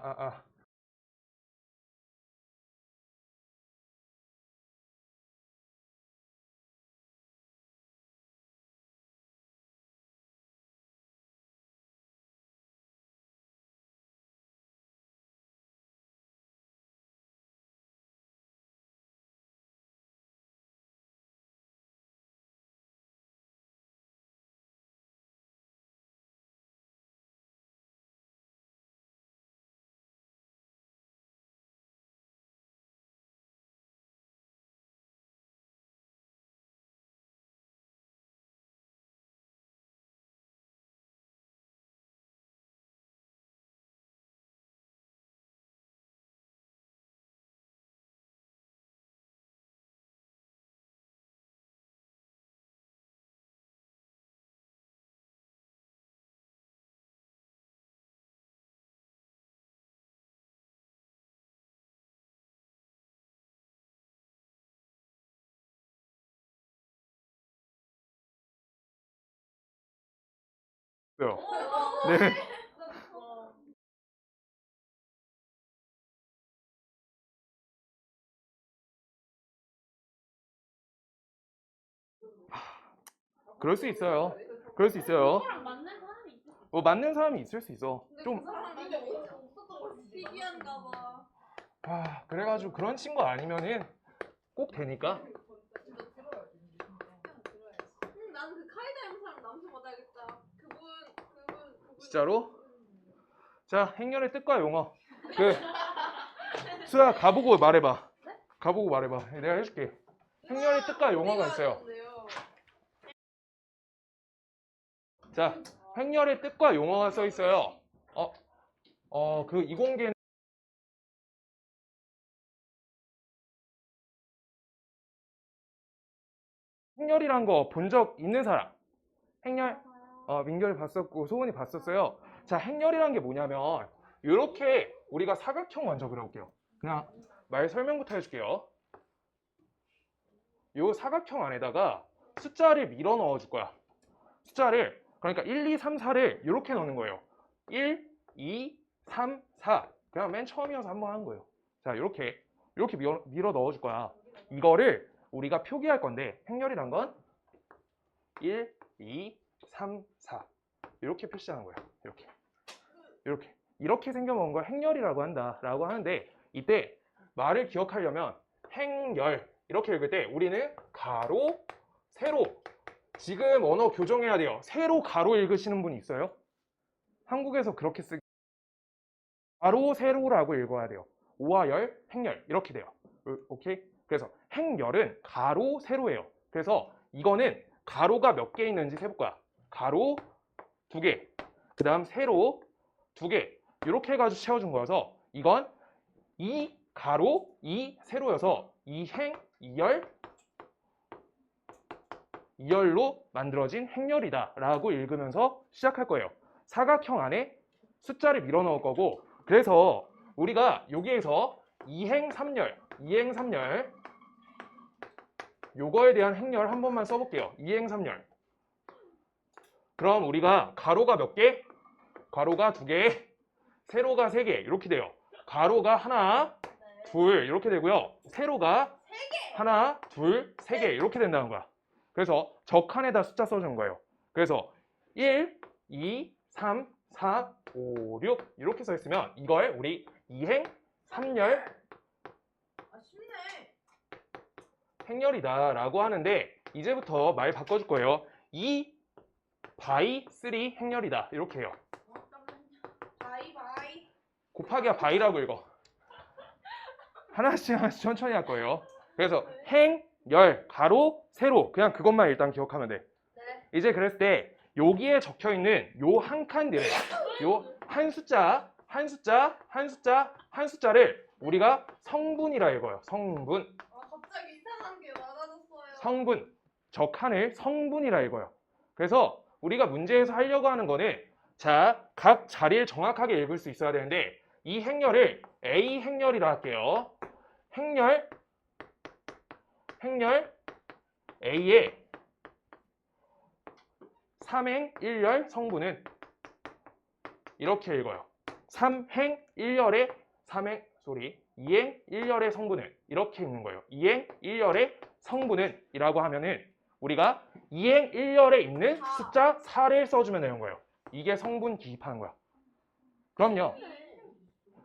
아. 왜요? 네. 그럴 수 있어요. 그럴 수 있어요. 뭐 맞는 사람이 있을 수 있어. 좀 희귀한가 봐. 그래가지고 그런 친구 아니면은 꼭 되니까. 나는 그 카이다 영상 남수 받아야겠다. 그분. 진짜로? 자, 행렬의 뜻과 용어. 그 수야 가보고 말해봐. 가보고 말해봐. 내가 해줄게. 행렬의 뜻과 용어가 있어요. 자, 행렬의 뜻과 용어가 써 있어요. 그 이공계는 행렬이란 거 본 적 있는 사람? 행렬? 민결이 봤었고 소은이 봤었어요. 자, 행렬이란 게 뭐냐면 이렇게 우리가 사각형 먼저 그려볼게요. 그냥 말 설명부터 해줄게요. 이 사각형 안에다가 숫자를 밀어 넣어줄 거야. 숫자를 그러니까 1, 2, 3, 4를 이렇게 넣는 거예요. 1, 2, 3, 4. 그냥 맨 처음이어서 한번 하는 거예요. 자, 이렇게 밀어 넣어줄 거야. 이거를 우리가 표기할 건데 행렬이란 건 1, 2, 3, 4 이렇게 표시하는 거예요. 이렇게 생겨먹은 걸 행렬이라고 한다라고 하는데 이때 말을 기억하려면 행렬 이렇게 읽을 때 우리는 가로, 세로 지금 언어 교정해야 돼요. 세로 가로 읽으시는 분 있어요? 한국에서 그렇게 쓰기 가로 세로라고 읽어야 돼요. 오와 열, 행렬 이렇게 돼요. 오케이? 그래서 행렬은 가로 세로예요. 그래서 이거는 가로가 몇 개 있는지 세볼 거야. 가로 2개, 그 다음 세로 2개 이렇게 해가지고 채워준 거여서 이건 이 가로 이 세로여서 이행 이열 이열로 만들어진 행렬이다 라고 읽으면서 시작할 거예요. 사각형 안에 숫자를 밀어 넣을 거고 그래서 우리가 여기에서 이행삼열 요거에 대한 행렬 한 번만 써볼게요. 이행삼열 그럼 우리가 가로가 몇 개? 가로가 2개, 세로가 3개 이렇게 돼요. 가로가 하나, 둘 이렇게 되고요. 세로가 하나, 둘, 3개 이렇게 된다는 거야. 그래서 적칸에다 숫자 써주는 거예요. 그래서 1, 2, 3, 4, 5, 6 이렇게 써 있으면 이걸 우리 이행 삼열 행렬이다 라고 하는데 이제부터 말 바꿔줄 거예요. 2 바이 3 행렬이다 이렇게 해요. 바이. 곱하기가 바이라고 읽어. 하나씩 천천히 할 거예요. 그래서 행, 열, 가로, 세로 그냥 그것만 일단 기억하면 돼. 네. 이제 그랬을 때 여기에 적혀 있는 요 한 칸들을 요 한 숫자, 한 숫자, 한 숫자, 한 숫자를 우리가 성분이라 읽어요. 성분. 갑자기 이상한 게 많아졌어요. 성분. 저 칸을 성분이라 읽어요. 그래서 우리가 문제에서 하려고 하는 거는 자, 각 자리를 정확하게 읽을 수 있어야 되는데 이 행렬을 A 행렬이라 할게요. 행렬 A의 3행 1열 성분은 이렇게 읽어요. 3행 1열의 2행 1열의 성분은 이렇게 있는 거예요. 2행 1열의 성분은 이라고 하면은 우리가 2행 1열에 있는 숫자 4를 써주면 되는 거예요. 이게 성분 기입하는 거야. 그럼요.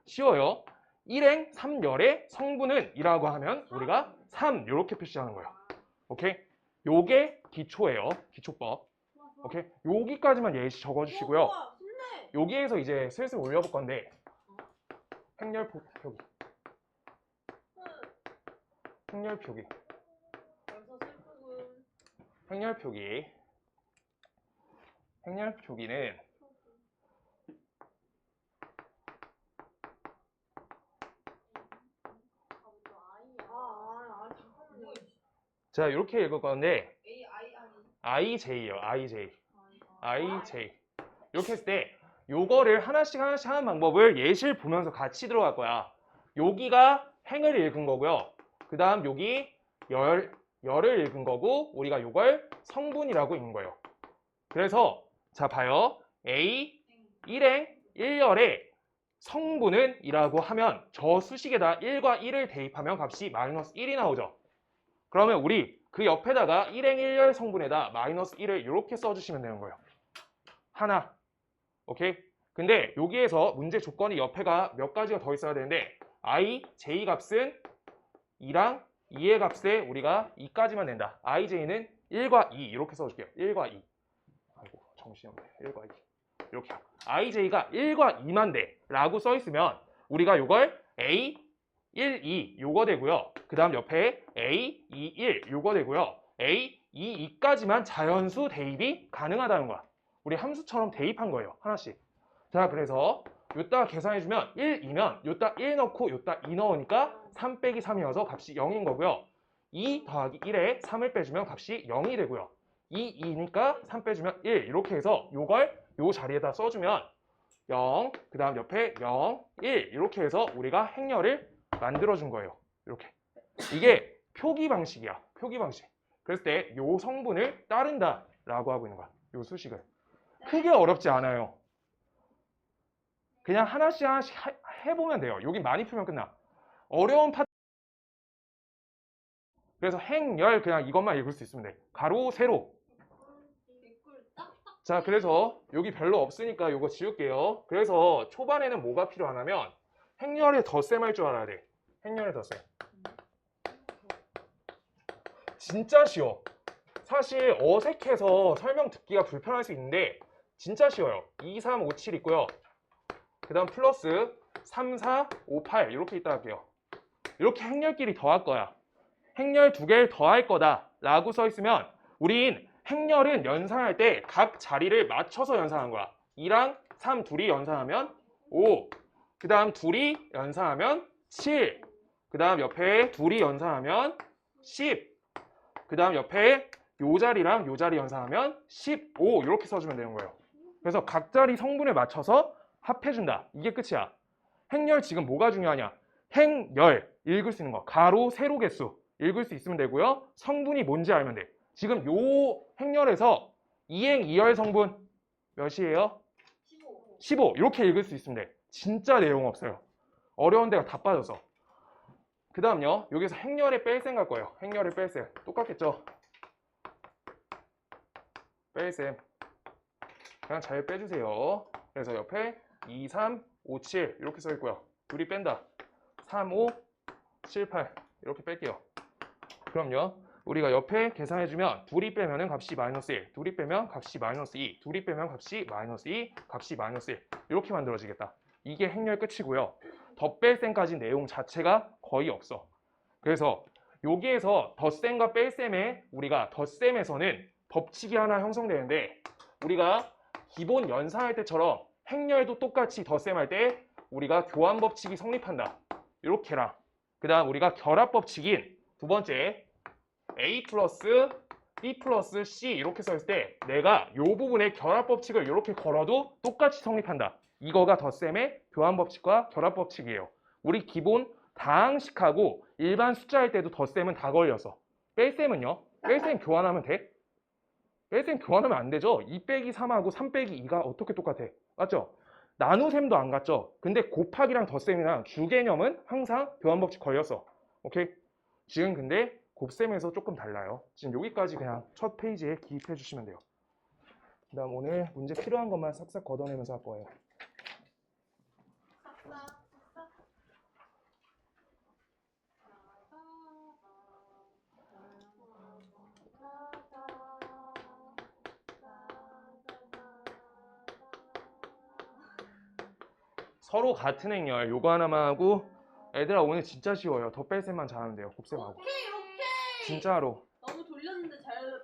쉬워요. 1행 3열의 성분은 이라고 하면 우리가 3 이렇게 표시하는 거예요. 오케이? 요게 기초예요. 기초법. 오케이? 여기까지만 예시 적어주시고요. 여기에서 이제 슬슬 올려볼 건데 행렬 표기. 행렬 표기. 행렬 표기. 행렬 표기는 자 이렇게 읽을 건데 IJ예요. IJ. 이렇게 했을 때 요거를 하나씩 하는 방법을 예시를 보면서 같이 들어갈 거야. 여기가 행을 읽은 거고요. 그 다음 여기 열을 읽은 거고 우리가 요걸 성분이라고 읽는 거예요. 그래서 자 봐요. A 1행 1열의 성분은 이라고 하면 저 수식에다 1과 1을 대입하면 값이 마이너스 1이 나오죠. 그러면 우리 그 옆에다가 1행 1열 성분에다 마이너스 1을 이렇게 써주시면 되는 거예요. 하나. 오케이? 근데 여기에서 문제 조건이 옆에가 몇 가지가 더 있어야 되는데 I, J 값은 2랑 2의 값에 우리가 2까지만 낸다. IJ는 1과 2 이렇게 써줄게요. 1과 2. 아이고 정신없네. 1과 2. 이렇게 IJ가 1과 2만 돼 라고 써있으면 우리가 이걸 A, 1, 2 요거 되고요. 그 다음 옆에 A, 2, 1 요거 되고요. A, 2, 2까지만 자연수 대입이 가능하다는 거야. 우리 함수처럼 대입한 거예요. 하나씩. 자 그래서 요따 계산해주면 1, 2면 요따 1 넣고 요따 2 넣으니까 3 빼기 3이어서 값이 0인 거고요. 2 더하기 1에 3을 빼주면 값이 0이 되고요. 2, 2니까 3 빼주면 1 이렇게 해서 요걸 요 자리에다 써주면 0, 그 다음 옆에 0, 1 이렇게 해서 우리가 행렬을 만들어준 거예요. 이렇게. 이게 표기 방식이야. 표기 방식. 그랬을 때 요 성분을 따른다 라고 하고 있는 거야. 요 수식을. 크게 어렵지 않아요. 그냥 하나씩 해보면 돼요. 여기 많이 풀면 끝나. 어려운 파트. 그래서 행열 그냥 이것만 읽을 수 있으면 돼. 가로, 세로. 자, 그래서 여기 별로 없으니까 이거 지울게요. 그래서 초반에는 뭐가 필요하냐면 행렬의 덧셈 할 줄 알아야 돼. 행렬의 덧셈. 진짜 쉬워. 사실 어색해서 설명 듣기가 불편할 수 있는데 진짜 쉬워요. 2, 3, 5, 7 있고요. 그 다음 플러스 3, 4, 5, 8 이렇게 있다 할게요. 이렇게 행렬끼리 더할 거야. 행렬 두 개를 더할 거다 라고 써 있으면 우린 행렬은 연산할 때 각 자리를 맞춰서 연산한 거야. 2랑 3 둘이 연산하면 5. 그 다음 둘이 연산하면 7. 그 다음 옆에 둘이 연산하면 10. 그 다음 옆에 요 자리랑 요 자리 연산하면 15 이렇게 써주면 되는 거예요. 그래서 각 자리 성분에 맞춰서 합해준다. 이게 끝이야. 행렬 지금 뭐가 중요하냐? 행열 읽을 수 있는 거. 가로, 세로 개수 읽을 수 있으면 되고요. 성분이 뭔지 알면 돼. 지금 요 행렬에서 2행 2열 성분 몇이에요? 15 이렇게 읽을 수 있으면 돼. 진짜 내용 없어요. 어려운 데가 다 빠져서. 그 다음요. 여기서 행렬에 뺄셈 갈 거예요. 행렬에 뺄셈. 똑같겠죠? 뺄셈. 그냥 잘 빼주세요. 그래서 옆에 2, 3, 5, 7 이렇게 써 있고요. 둘이 뺀다. 3, 5, 7, 8 이렇게 뺄게요. 그럼요. 우리가 옆에 계산해주면 둘이 빼면 값이 마이너스 1, 둘이 빼면 값이 마이너스 2, 둘이 빼면 값이 마이너스 2, 값이 마이너스 1 이렇게 만들어지겠다. 이게 행렬 끝이고요. 덧뺄셈까지 내용 자체가 거의 없어. 그래서 여기에서 덧셈과 뺄셈에 우리가 덧셈에서는 법칙이 하나 형성되는데 우리가 기본 연산할 때처럼 행렬도 똑같이 덧셈할 때 우리가 교환 법칙이 성립한다. 이렇게랑 그 다음 우리가 결합 법칙인 두 번째 A 플러스 B 플러스 C 이렇게 써있을 때 내가 이 부분에 결합 법칙을 이렇게 걸어도 똑같이 성립한다. 이거가 덧셈의 교환 법칙과 결합 법칙이에요. 우리 기본 다항식하고 일반 숫자일 때도 덧셈은 다 걸려서. 뺄셈은요? 뺄셈 교환하면 돼? 뺄셈 교환하면 안 되죠? 2 빼기 3하고 3 빼기 2가 어떻게 똑같아? 맞죠? 나누셈도 안 갔죠. 근데 곱하기랑 덧셈이랑 주 개념은 항상 교환법칙 걸렸어. 오케이? 지금 근데 곱셈에서 조금 달라요. 지금 여기까지 그냥 첫 페이지에 기입해 주시면 돼요. 그 다음 오늘 문제 필요한 것만 싹싹 걷어내면서 할 거예요. 서로 같은 행렬 요거 하나만 하고 애들아 오늘 진짜 쉬워요. 덧뺄셈만 잘하면 돼요. 곱셈하고. 오케이. 진짜로. 너무 돌렸는데 잘했다.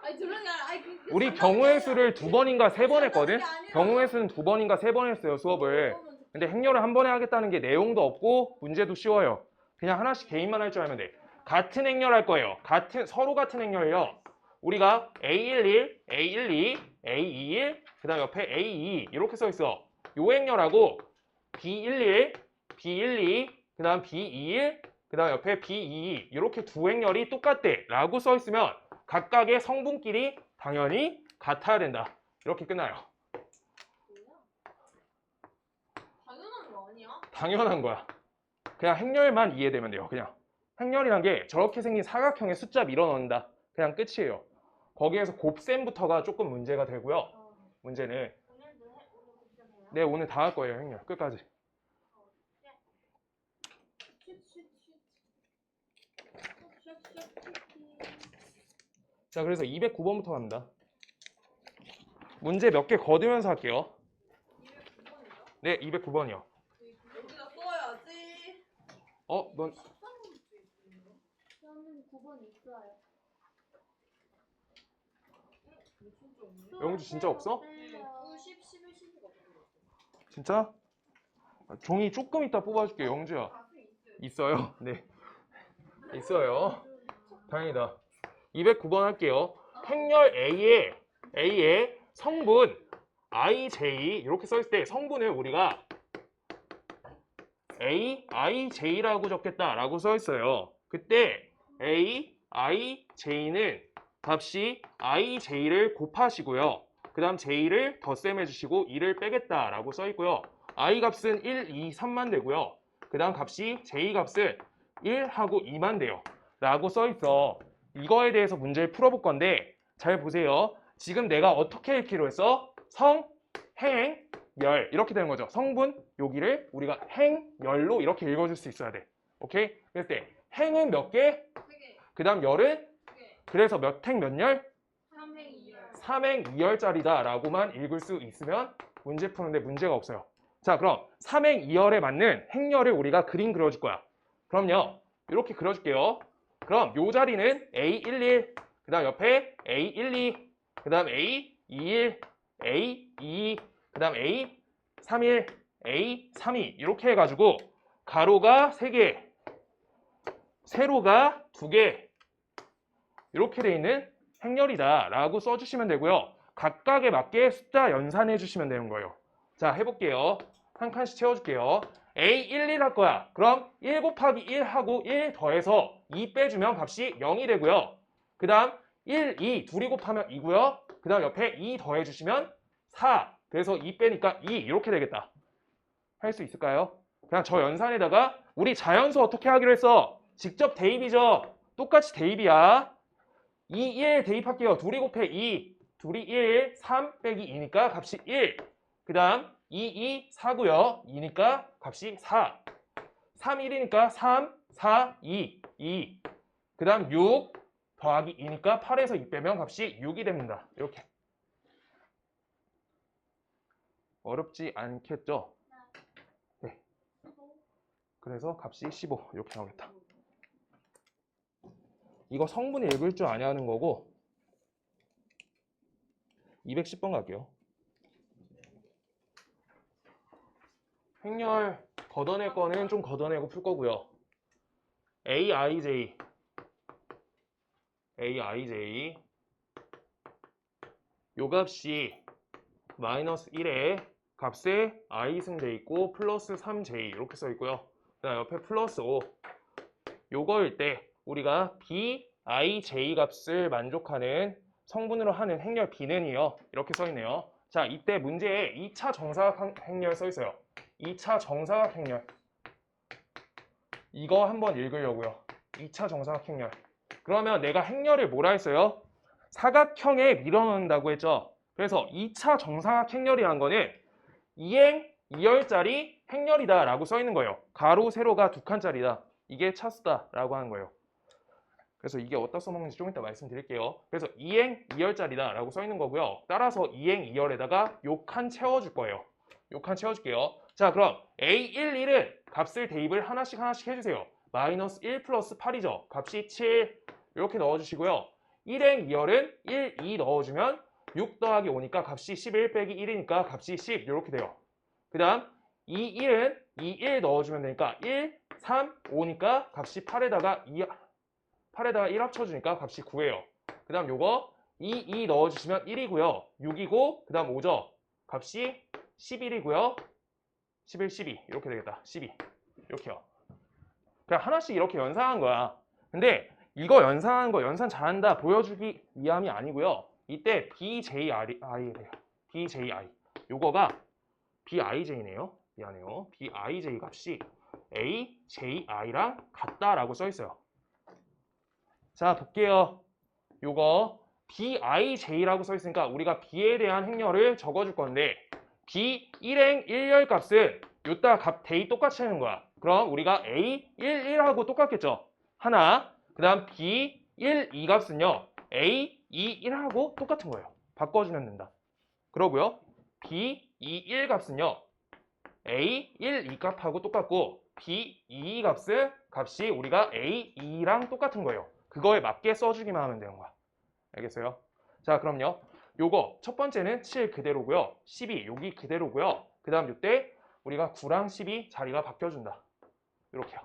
아니 돌렸냐? 아니 우리 경우의 수를 2번인가 3번 했거든? 경우의 수는 2번인가 3번 했어요, 수업을. 근데 행렬을 한 번에 하겠다는 게 내용도 없고 문제도 쉬워요. 그냥 하나씩 개인만 할 줄 알면 돼. 같은 행렬 할 거예요. 서로 같은 행렬이요. 우리가 A11, A12, A21, 그 다음 옆에 A22 이렇게 써 있어. 요 행렬하고 B11, B12, 그 다음 B21, 그 다음 옆에 B22 이렇게 두 행렬이 똑같대 라고 써 있으면 각각의 성분끼리 당연히 같아야 된다. 이렇게 끝나요. 당연한 거 아니야? 당연한 거야. 그냥 행렬만 이해되면 돼요. 그냥 행렬이란 게 저렇게 생긴 사각형에 숫자 밀어넣는다. 그냥 끝이에요. 거기에서 곱셈부터가 조금 문제가 되고요. 문제는 네, 오늘 다 할 거예요. 행렬 끝까지. 자, 그래서 209번부터 갑니다. 문제 몇 개 거두면서 할게요. 209번이요? 네, 209번이요. 여기다 써야지. 넌 저는 9번 있어요. 영주 진짜 없어? 네. 9, 10, 11, 12가 없어요. 진짜? 종이 조금 이따 뽑아줄게, 영주야. 있어요? 네. 있어요. 다행이다. 209번 할게요. 행렬 A의 성분 IJ 이렇게 써있을 때 성분을 우리가 AIJ라고 적겠다라고 써있어요. 그때 AIJ는 값이 IJ를 곱하시고요. 그 다음 J를 덧셈해 주시고 2를 빼겠다라고 써있고요. I 값은 1, 2, 3만 되고요. 그 다음 값이 J 값은 1하고 2만 돼요. 라고 써있어. 이거에 대해서 문제를 풀어볼 건데 잘 보세요. 지금 내가 어떻게 읽기로 했어? 성, 행, 열 이렇게 되는 거죠. 성분 여기를 우리가 행열로 이렇게 읽어줄 수 있어야 돼. 오케이? 그랬을 때 행은 몇 개? 3개. 그 다음 열은? 2개. 그래서 몇 행 몇 열? 3행 2열. 3행 2열짜리다 라고만 읽을 수 있으면 문제 푸는데 문제가 없어요. 자, 그럼 3행 2열에 맞는 행열을 우리가 그림 그려줄 거야. 그럼요. 이렇게 그려줄게요. 그럼 요 자리는 A11, 그 다음 옆에 A12, 그 다음 A21, A22, 그 다음 A31, A32 이렇게 해가지고 가로가 3개, 세로가 2개 이렇게 돼 있는 행렬이다 라고 써주시면 되고요. 각각에 맞게 숫자 연산해 주시면 되는 거예요. 자, 해볼게요. 한 칸씩 채워줄게요. A11 할 거야. 그럼 1 곱하기 1 하고 1 더해서 2 빼주면 값이 0이 되고요. 그 다음 1, 2 둘이 곱하면 2고요. 그 다음 옆에 2 더해주시면 4. 그래서 2 빼니까 2 이렇게 되겠다. 할 수 있을까요? 그냥 저 연산에다가 우리 자연수 어떻게 하기로 했어? 직접 대입이죠. 똑같이 대입이야. 2, 1 대입할게요. 둘이 곱해 2. 둘이 1, 3 빼기 2니까 값이 1. 그 다음 2, 2, 4고요. 2니까 값이 4. 3, 1이니까 3, 4, 2, 2. 그 다음 6 더하기 2니까 8에서 2 빼면 값이 6이 됩니다. 이렇게. 어렵지 않겠죠? 네. 그래서 값이 15 이렇게 나오겠다. 이거 성분 읽을 줄 아냐 하는 거고 210번 갈게요. 행렬 걷어낼 거는 좀 걷어내고 풀 거고요. AIJ 요 값이 마이너스 1에 값에 i승 돼 있고 플러스 3j 이렇게 써 있고요. 그다음 옆에 플러스 5 요거일 때 우리가 BIJ 값을 만족하는 성분으로 하는 행렬 B는이요. 이렇게 써 있네요. 자, 이때 문제에 2차 정사각 행렬 써 있어요. 2차 정사각 행렬. 이거 한번 읽으려고요. 2차 정사각 행렬. 그러면 내가 행렬을 뭐라 했어요? 사각형에 밀어넣는다고 했죠. 그래서 2차 정사각 행렬이란 거는 2행 2열짜리 행렬이다 라고 써 있는 거예요. 가로, 세로가 2칸짜리다. 이게 차수다 라고 하는 거예요. 그래서 이게 어디다 써먹는지 좀 이따 말씀드릴게요. 그래서 2행 2열짜리다 라고 써 있는 거고요. 따라서 2행 2열에다가 요 칸 채워줄 거예요. 요 칸 채워줄게요. 자, 그럼 A11은 값을 대입을 하나씩 해주세요. 마이너스 1 플러스 8이죠. 값이 7 이렇게 넣어주시고요. 1행 2열은 1, 2 넣어주면 6 더하기 5니까 값이 11 빼기 1이니까 값이 10 이렇게 돼요. 그 다음 2, 1은 2, 1 넣어주면 되니까 1, 3, 5니까 값이 8에다가 1 합쳐주니까 값이 9예요. 그 다음 요거 2 넣어주시면 1이고요. 6이고 그 다음 5죠. 값이 11이고요. 11, 12 이렇게 되겠다. 12 이렇게요. 그냥 하나씩 이렇게 연상한 거야. 근데 이거 연상하는 거 연산 잘한다 보여주기 위함이 아니고요. 이때 BJI래요. BJI 요거가 BIJ네요. 미안해요. BIJ 값이 AJI랑 같다라고 써 있어요. 자, 볼게요. 요거 BIJ라고 써 있으니까 우리가 B에 대한 행렬을 적어줄 건데 B 1행 1열 값은 요따 값 대입 똑같이 하는 거야. 그럼 우리가 A11하고 똑같겠죠. 하나. 그 다음 B12 값은요. A21하고 똑같은 거예요. 바꿔주면 된다. 그러고요. B21 값은요. A12 값하고 똑같고 B22 값이 우리가 A2랑 똑같은 거예요. 그거에 맞게 써주기만 하면 되는 거야. 알겠어요? 자, 그럼요. 요거 첫 번째는 7 그대로고요. 12 여기 그대로고요. 그 다음 요때 우리가 9랑 12 자리가 바뀌어준다. 이렇게요.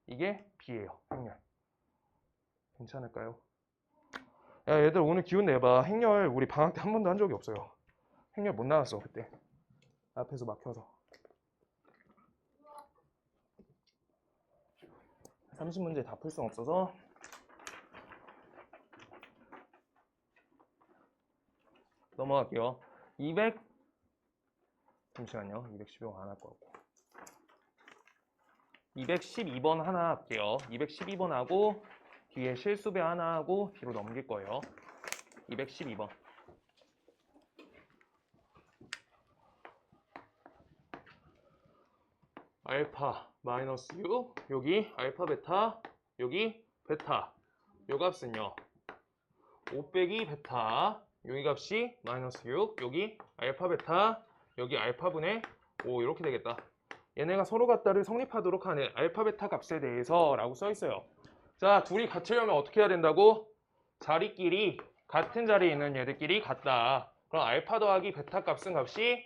이게 B예요. 행렬. 괜찮을까요? 야, 얘들 오늘 기운 내봐. 행렬 우리 방학 때 한 번도 한 적이 없어요. 행렬 못 나왔어 그때. 앞에서 막혀서. 30문제 다 풀 수 없어서 넘어갈게요. 200 잠시만요. 212번 안 할 것 같고 212번 하나 할게요. 212번 하고 뒤에 실수배 하나 하고 뒤로 넘길 거예요. 212번 알파 마이너스 6 여기 알파 베타 여기 베타 요 값은요 5 빼기 베타 여기 값이 마이너스 6 여기 알파 베타 여기 알파분의 5 이렇게 되겠다. 얘네가 서로 같다를 성립하도록 하는 알파 베타 값에 대해서 라고 써 있어요. 자, 둘이 같으려면 어떻게 해야 된다고? 자리끼리 같은 자리에 있는 얘들끼리 같다. 그럼 알파 더하기 베타 값은 값이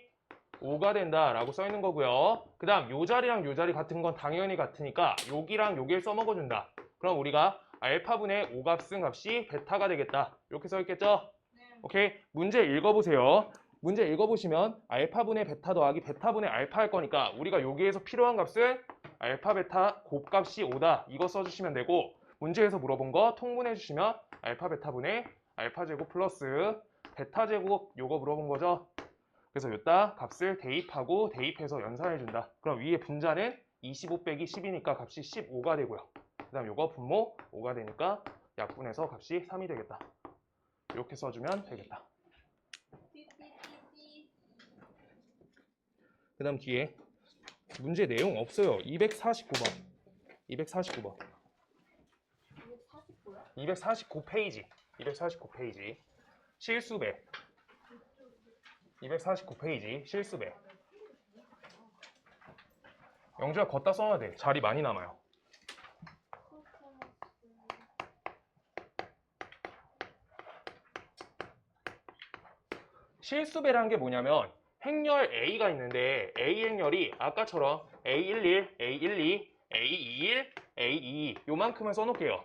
5가 된다 라고 써 있는 거고요. 그 다음 요 자리랑 요 자리 같은 건 당연히 같으니까 여기랑 여기를 써먹어준다. 그럼 우리가 알파분의 5 값은 값이 베타가 되겠다. 이렇게 써 있겠죠? 네. 오케이. 문제 읽어보세요. 문제 읽어보시면 알파분의 베타 더하기 베타분의 알파 할 거니까 우리가 여기에서 필요한 값은 알파 베타 곱값이 5다. 이거 써주시면 되고 문제에서 물어본 거 통분해 주시면 알파 베타분의 알파 제곱 플러스 베타 제곱 요거 물어본 거죠. 그래서 요따 값을 대입하고 대입해서 연산해 준다. 그럼 위에 분자는 25 빼기 10이니까 값이 15가 되고요. 그 다음 요거 분모 5가 되니까 약분해서 값이 3이 되겠다. 이렇게 써주면 되겠다. 그 다음 뒤에 문제 내용 없어요. 249번 249번 249페이지 249페이지 실수배 249페이지 실수배 영주야 걷다 써야 돼. 자리 많이 남아요. 실수배라는 게 뭐냐면 행렬 A가 있는데 A 행렬이 아까처럼 A11, A12, A21, A22 요만큼을 써놓을게요.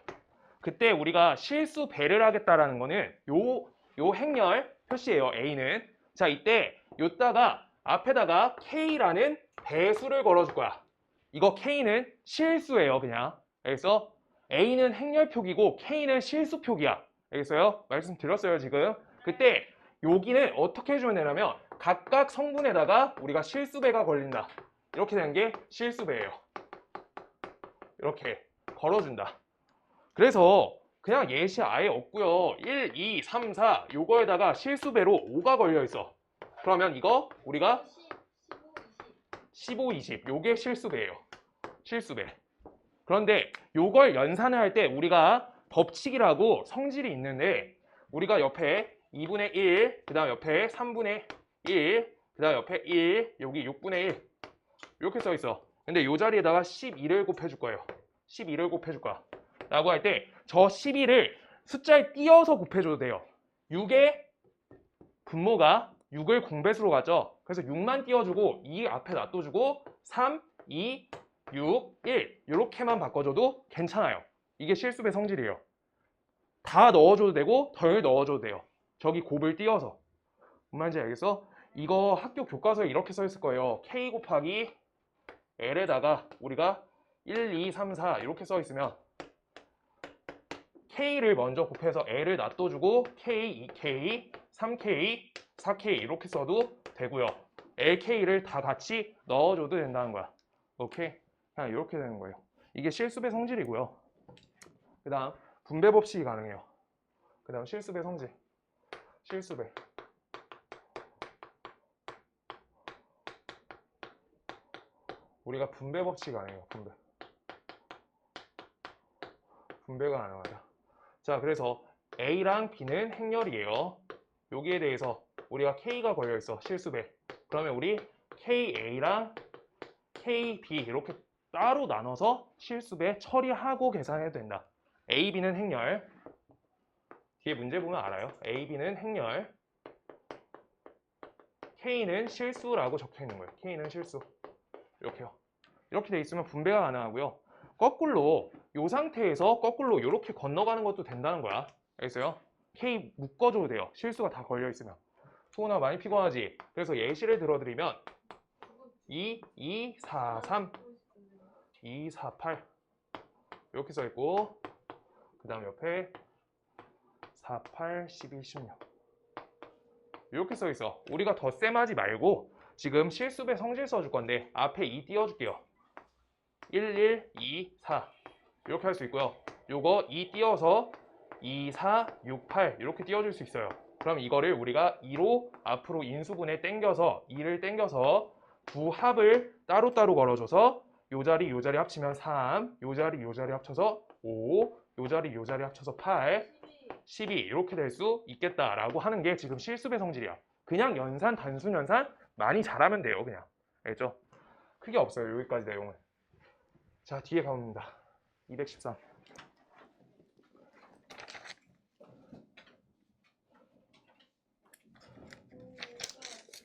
그때 우리가 실수배를 하겠다라는 거는 요 행렬 표시예요. A는. 자, 이때 요따가 앞에다가 K라는 배수를 걸어줄 거야. 이거 K는 실수예요. 그냥. 그래서 A는 행렬 표기고 K는 실수 표기야. 알겠어요? 말씀드렸어요 지금. 그때 여기는 어떻게 해주면 되냐면 각각 성분에다가 우리가 실수배가 걸린다. 이렇게 되는 게 실수배예요. 이렇게 걸어준다. 그래서 그냥 예시 아예 없고요. 1, 2, 3, 4 요거에다가 실수배로 5가 걸려 있어. 그러면 이거 우리가 15, 20 요게 실수배예요. 실수배. 그런데 요걸 연산을 할 때 우리가 법칙이라고 성질이 있는데 우리가 옆에 2분의 1, 그 다음 옆에 3분의 1, 그 다음 옆에 1, 여기 6분의 1 이렇게 써 있어. 근데 요 자리에다가 12를 곱해줄 거예요. 12를 곱해줄 거야. 라고 할 때 저 12를 숫자에 띄어서 곱해줘도 돼요. 6의 분모가 6을 공배수로 가죠. 그래서 6만 띄워주고 2 앞에 놔둬주고 3, 2, 6, 1 이렇게만 바꿔줘도 괜찮아요. 이게 실수배 성질이에요. 다 넣어줘도 되고 덜 넣어줘도 돼요. 저기 곱을 띄어서. 뭔 말인지 알겠어? 이거 학교 교과서에 이렇게 써 있을 거예요. K 곱하기 L에다가 우리가 1, 2, 3, 4 이렇게 써 있으면 K를 먼저 곱해서 L을 놔둬주고 K, 2K, 3K, 4K 이렇게 써도 되고요. LK를 다 같이 넣어줘도 된다는 거야. 오케이? 그냥 이렇게 되는 거예요. 이게 실수배 성질이고요. 그 다음 분배 법칙이 가능해요. 그 다음 실수배 성질. 실수배. 우리가 분배 법칙이 가능해요. 분배. 분배가 가능하다. 자, 그래서 A랑 B는 행렬이에요. 여기에 대해서 우리가 K가 걸려있어. 실수배. 그러면 우리 KA랑 KB 이렇게 따로 나눠서 실수배 처리하고 계산해도 된다. A, B는 행렬. 뒤에 문제 보면 알아요. A, B는 행렬. K는 실수라고 적혀 있는 거예요. K는 실수. 이렇게요. 이렇게 돼 있으면 분배가 가능하고요. 거꾸로 이 상태에서 거꾸로 이렇게 건너가는 것도 된다는 거야. 알겠어요? K 묶어줘도 돼요. 실수가 다 걸려 있으면. 소은아 많이 피곤하지? 그래서 예시를 들어드리면 2, 2, 4, 3, 2, 4, 8 이렇게 써 있고 그 다음 옆에 4, 8, 12, 16 이렇게 써 있어. 우리가 덧셈하지 말고 지금 실수배 성질 써줄 건데 앞에 2 띄워줄게요. 1, 1, 2, 4 이렇게 할 수 있고요. 요거 2 띄워서 2, 4, 6, 8 이렇게 띄워줄 수 있어요. 그럼 이거를 우리가 2로 앞으로 인수분해 땡겨서 2를 땡겨서 두 합을 따로따로 걸어줘서 요 자리 합치면 3, 요 자리 합쳐서 5, 요 자리 합쳐서 8, 12 이렇게 될 수 있겠다라고 하는 게 지금 실수배 성질이야. 그냥 연산, 단순 연산 많이 잘하면 돼요. 그냥. 알겠죠? 크게 없어요. 여기까지 내용은. 자, 뒤에 가봅니다. 213.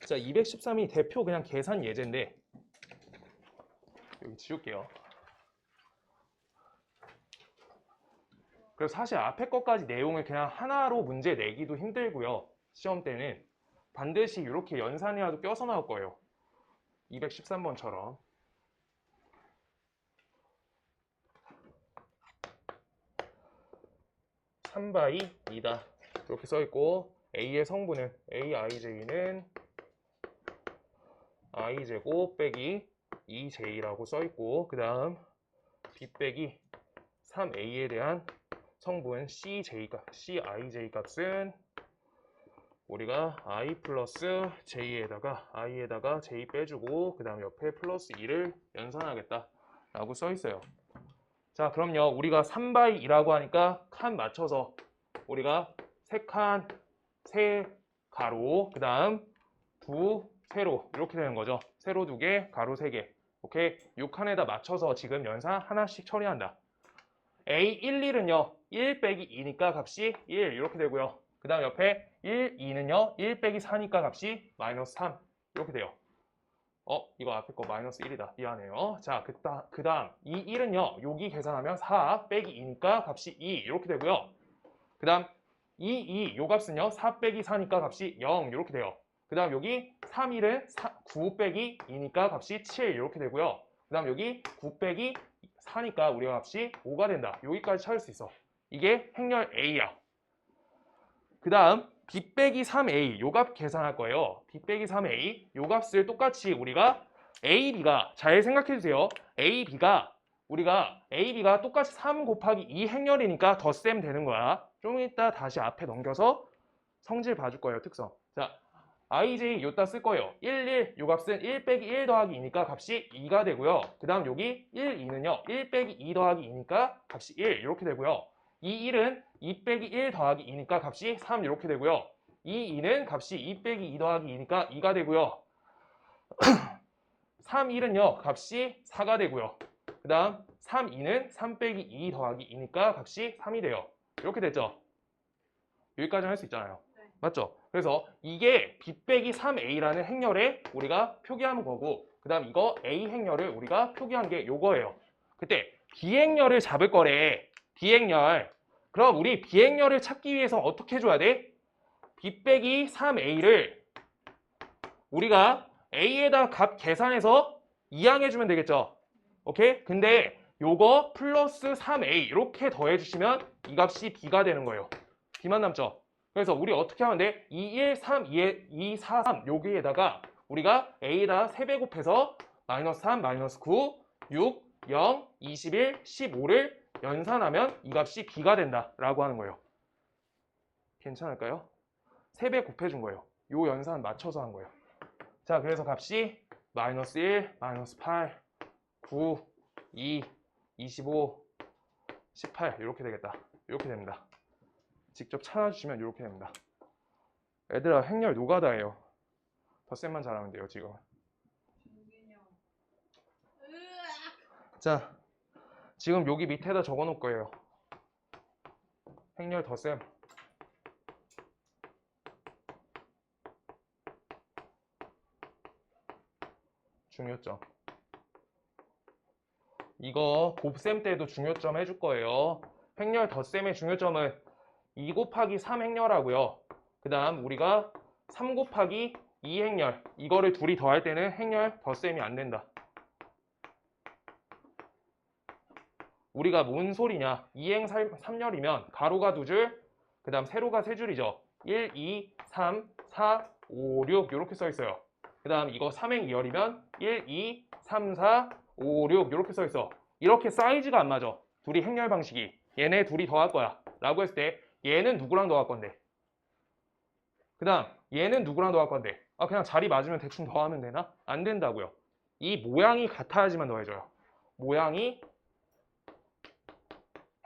자, 213이 대표 그냥 계산 예제인데 여기 지울게요. 그래서 사실 앞에 것까지 내용을 그냥 하나로 문제 내기도 힘들고요. 시험 때는 반드시 이렇게 연산이라도 껴서 나올 거예요. 213번처럼. 3바이 2다. 이렇게 써있고 A의 성분은 AIJ는 I제곱 빼기 2J라고 써있고 그 다음 B 빼기 3A에 대한 성분 CIJ 값은 우리가 I 플러스 J에다가 I에다가 J 빼주고 그 다음 옆에 플러스 2를 연산하겠다 라고 써있어요. 자, 그럼요. 우리가 3바이 2라고 하니까 칸 맞춰서 우리가 3칸, 3가로 그 다음 2세로 이렇게 되는 거죠. 세로 2개, 가로 3개. 오케이? 6칸에다 맞춰서 지금 연산 하나씩 처리한다. A 1, 1은요. 1 빼기 2니까 값이 1 이렇게 되고요. 그 다음 옆에 1, 2는요. 1 빼기 4니까 값이 마이너스 3 이렇게 돼요. 이거 앞에 거 마이너스 1이다. 미안해요. 자, 그 다음 이 1은요. 여기 계산하면 4 빼기 2니까 값이 2 이렇게 되고요. 그 다음 이 요 값은요. 4 빼기 4니까 값이 0 이렇게 돼요. 그 다음 여기 3, 1은 9 빼기 2니까 값이 7 이렇게 되고요. 그 다음 여기 9 빼기 4니까 우리가 값이 5가 된다. 여기까지 찾을 수 있어. 이게 행렬 A야. 그 다음 b 빼기 3a 요 값 계산할 거예요. b 빼기 3a 요 값을 똑같이 우리가 ab가 잘 생각해 주세요. ab가 똑같이 3 곱하기 2 행렬이니까 덧셈 되는 거야. 좀 이따 다시 앞에 넘겨서 성질 봐줄 거예요. 특성. 자, ij 요따 쓸 거예요. 1, 요 값은 1 빼기 1 더하기 2니까 값이 2가 되고요. 그 다음 여기 1, 2는요. 1 빼기 2 더하기 2니까 값이 1 이렇게 되고요. 이 1은 2 빼기 1 더하기 2니까 값이 3 이렇게 되고요. 이 2는 값이 2 빼기 2 더하기 2니까 2가 되고요. 3, 1은요. 값이 4가 되고요. 그 다음 3, 2는 3 빼기 2 더하기 2니까 값이 3이 돼요. 이렇게 됐죠? 여기까지 할 수 있잖아요. 맞죠? 그래서 이게 b 빼기 3a라는 행렬에 우리가 표기한 거고 그 다음 이거 a 행렬을 우리가 표기한 게 요거예요. 그때 비행렬을 잡을 거래. 비행렬. 그럼 우리 비행렬을 찾기 위해서 어떻게 해줘야 돼? b 빼기 3a를 우리가 a에다 값 계산해서 이항해주면 되겠죠? 오케이? 근데 요거 플러스 3a 이렇게 더해주시면 이 값이 b가 되는 거예요. b만 남죠? 그래서 우리 어떻게 하면 돼? 2, 1, 3, 2, 4, 3 여기에다가 우리가 a에다 3배 곱해서 마이너스 3, 마이너스 9, 6, 0, 21, 15를 연산하면 이 값이 b가 된다라고 하는 거예요. 괜찮을까요? 3배 곱해준 거예요. 요 연산 맞춰서 한 거예요. 자, 그래서 값이 마이너스 1, 마이너스 8, 9, 2, 25, 18 이렇게 되겠다. 이렇게 됩니다. 직접 찾아주시면 이렇게 됩니다. 얘들아 행렬 노가다예요. 덧셈만 잘하면 돼요 지금. 자, 지금 여기 밑에다 적어 놓을 거예요. 행렬 덧셈. 중요점. 이거 곱셈 때도 중요점 해줄 거예요. 행렬 덧셈의 중요점은 2 곱하기 3 행렬하고요. 그 다음 우리가 3 곱하기 2 행렬 이거를 둘이 더할 때는 행렬 덧셈이 안 된다. 우리가 뭔 소리냐? 2행 3열이면 가로가 2줄, 그 다음 세로가 3줄이죠. 1, 2, 3, 4, 5, 6 이렇게 써 있어요. 그 다음 이거 3행 2열이면 1, 2, 3, 4, 5, 6 이렇게 써 있어. 이렇게 사이즈가 안 맞아. 둘이 행렬 방식이. 얘네 둘이 더할 거야. 라고 했을 때 얘는 누구랑 더할 건데? 그 다음 얘는 누구랑 더할 건데? 아 그냥 자리 맞으면 대충 더하면 되나? 안 된다고요. 이 모양이 같아야지만 더해져요. 모양이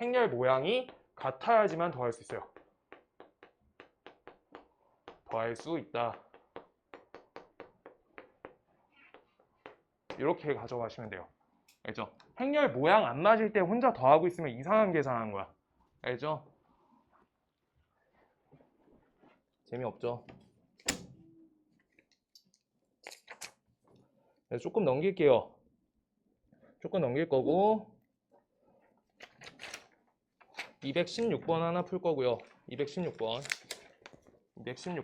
행렬 모양이 같아야지만 더할 수 있어요. 더할 수 있다. 이렇게 가져가시면 돼요. 알죠? 행렬 모양 안 맞을 때 혼자 더하고 있으면 이상한 계산하는 거야. 알죠? 재미없죠? 네, 조금 넘길게요. 조금 넘길 거고 216번 하나 풀 거고요. 216번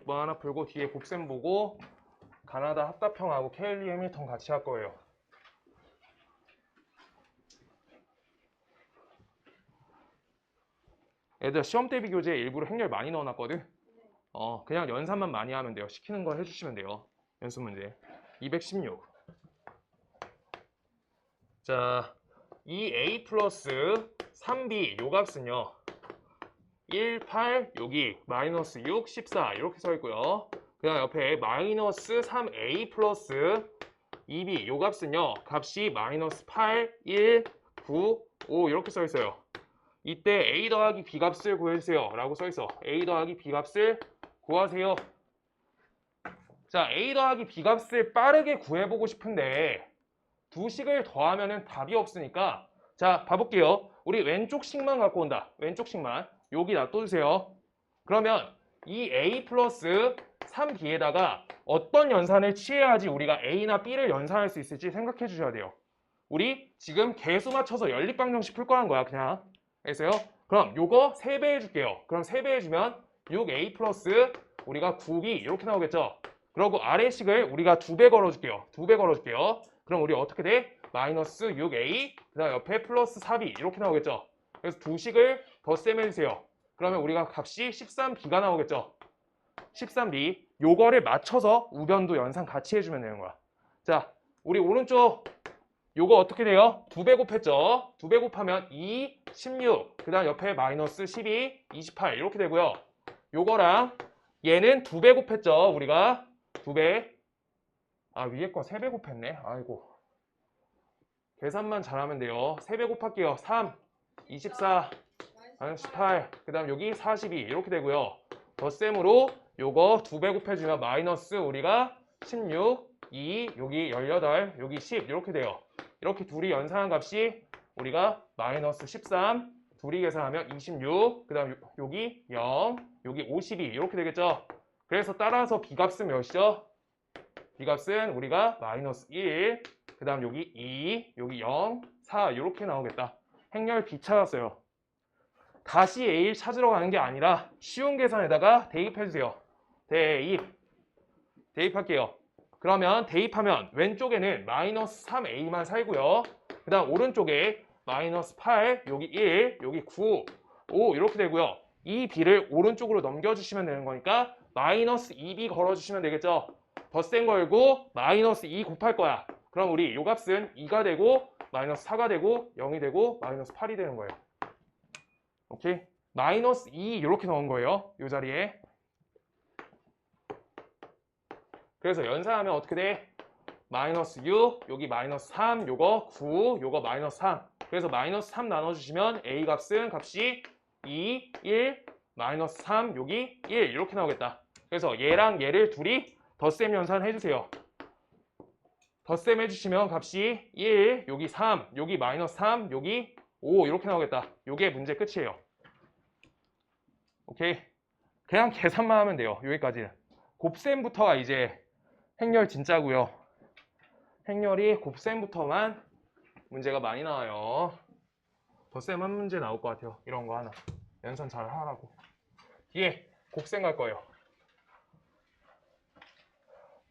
하나 풀고 뒤에 곱셈 보고 가나다 합답형하고 케일리 해밀턴 같이 할 거예요. 얘들아 시험 대비 교재에 일부러 행렬 많이 넣어놨거든. 그냥 연산만 많이 하면 돼요. 시키는 거 해주시면 돼요. 연습 문제 216. 자, 2a 플러스 3b 요 값은요 1, 8 여기 마이너스 6, 14 이렇게 써 있고요. 그 다음 옆에 마이너스 3a 플러스 2b 요 값은요 값이 마이너스 8, 1, 9, 5 이렇게 써 있어요. 이때 a 더하기 b 값을 구해주세요 라고 써 있어. a 더하기 b 값을 구하세요. 자, a 더하기 b 값을 빠르게 구해보고 싶은데 두 식을 더하면은 답이 없으니까 자 봐볼게요. 우리 왼쪽식만 갖고 온다. 왼쪽식만 여기 놔둬주세요. 그러면 이 a 플러스 3b에다가 어떤 연산을 취해야지 우리가 a나 b를 연산할 수 있을지 생각해 주셔야 돼요. 우리 지금 개수 맞춰서 연립방정식 풀 거란 거야 그냥. 알겠어요? 그럼 요거 3배 해줄게요. 그럼 3배 해주면 6a 플러스 우리가 9b 이렇게 나오겠죠. 그리고 아래식을 우리가 2배 걸어줄게요. 2배 걸어줄게요. 그럼 우리 어떻게 돼? 마이너스 6a 그 다음 옆에 플러스 4b 이렇게 나오겠죠. 그래서 두 식을 덧셈 해주세요. 그러면 우리가 값이 13b가 나오겠죠. 13b. 요거를 맞춰서 우변도 연산 같이 해주면 되는 거야. 자, 우리 오른쪽 요거 어떻게 돼요? 2배 곱했죠? 2배 곱하면 2, 16. 그 다음 옆에 마이너스 12, 28 이렇게 되고요. 요거랑 얘는 2배 곱했죠? 우리가 2배. 아, 위에 거 3배 곱했네. 아이고. 계산만 잘하면 돼요. 3배 곱할게요. 3, 24, 마이너스 18. 그 다음 여기 42 이렇게 되고요. 덧셈으로 요거 2배 곱해주면 마이너스 우리가 16, 2, 여기 18, 여기 10 이렇게 돼요. 이렇게 둘이 연산한 값이 우리가 마이너스 13, 둘이 계산하면 26, 그 다음 여기 0, 여기 52 이렇게 되겠죠. 그래서 따라서 B값은 몇이죠? B값은 우리가 마이너스 1, 그 다음 여기 2, 여기 0, 4 이렇게 나오겠다. 행렬 B 찾았어요. 다시 A를 찾으러 가는 게 아니라 쉬운 계산에다가 대입해주세요. 대입할게요. 그러면 대입하면 왼쪽에는 마이너스 3A만 살고요. 그 다음 오른쪽에 마이너스 8, 여기 1, 여기 9, 5 이렇게 되고요. 이 B를 오른쪽으로 넘겨주시면 되는 거니까 마이너스 2B 걸어주시면 되겠죠. 덧셈 걸고 마이너스 2 곱할 거야. 그럼 우리 요 값은 2가 되고 마이너스 4가 되고 0이 되고 마이너스 8이 되는 거예요. 오케이? 마이너스 2 이렇게 넣은 거예요. 이 자리에. 그래서 연산하면 어떻게 돼? 마이너스 6, 여기 마이너스 3, 요거 9, 요거 마이너스 3. 그래서 마이너스 3 나눠주시면 A 값은 값이 2, 1, 마이너스 3, 여기 1 이렇게 나오겠다. 그래서 얘랑 얘를 둘이 덧셈 연산 해주세요. 덧셈 해주시면 값이 1, 여기 3, 여기 마이너스 3, 여기 5 이렇게 나오겠다. 요게 문제 끝이에요. 오케이? 그냥 계산만 하면 돼요. 여기까지는. 곱셈부터가 이제 행렬 진짜고요. 행렬이 곱셈부터만 문제가 많이 나와요. 덧셈 한 문제 나올 것 같아요. 이런 거 하나. 연산 잘 하라고. 뒤에 곱셈 갈 거예요.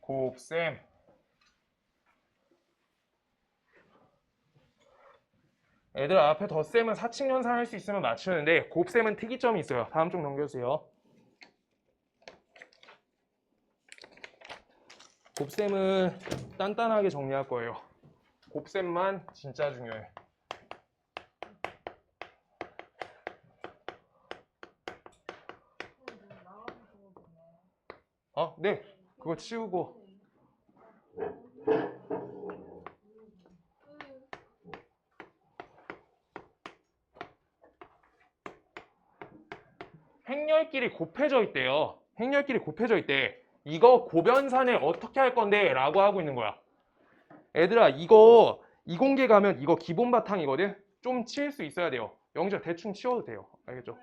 곱셈. 애들 앞에 덧셈은 사칙 연산할 수 있으면 맞추는데 곱셈은 특이점이 있어요. 다음 쪽 넘겨주세요. 곱셈은 단단하게 정리할 거예요. 곱셈만 진짜 중요해. 네. 그거 치우고. 행렬끼리 곱해져 있대요. 행렬끼리 곱해져 있대. 이거 고변산을 어떻게 할 건데? 라고 하고 있는 거야. 애들아, 이거 이공계 가면 이거 기본 바탕이거든? 좀 치울 수 있어야 돼요. 영지야 대충 치워도 돼요. 알겠죠?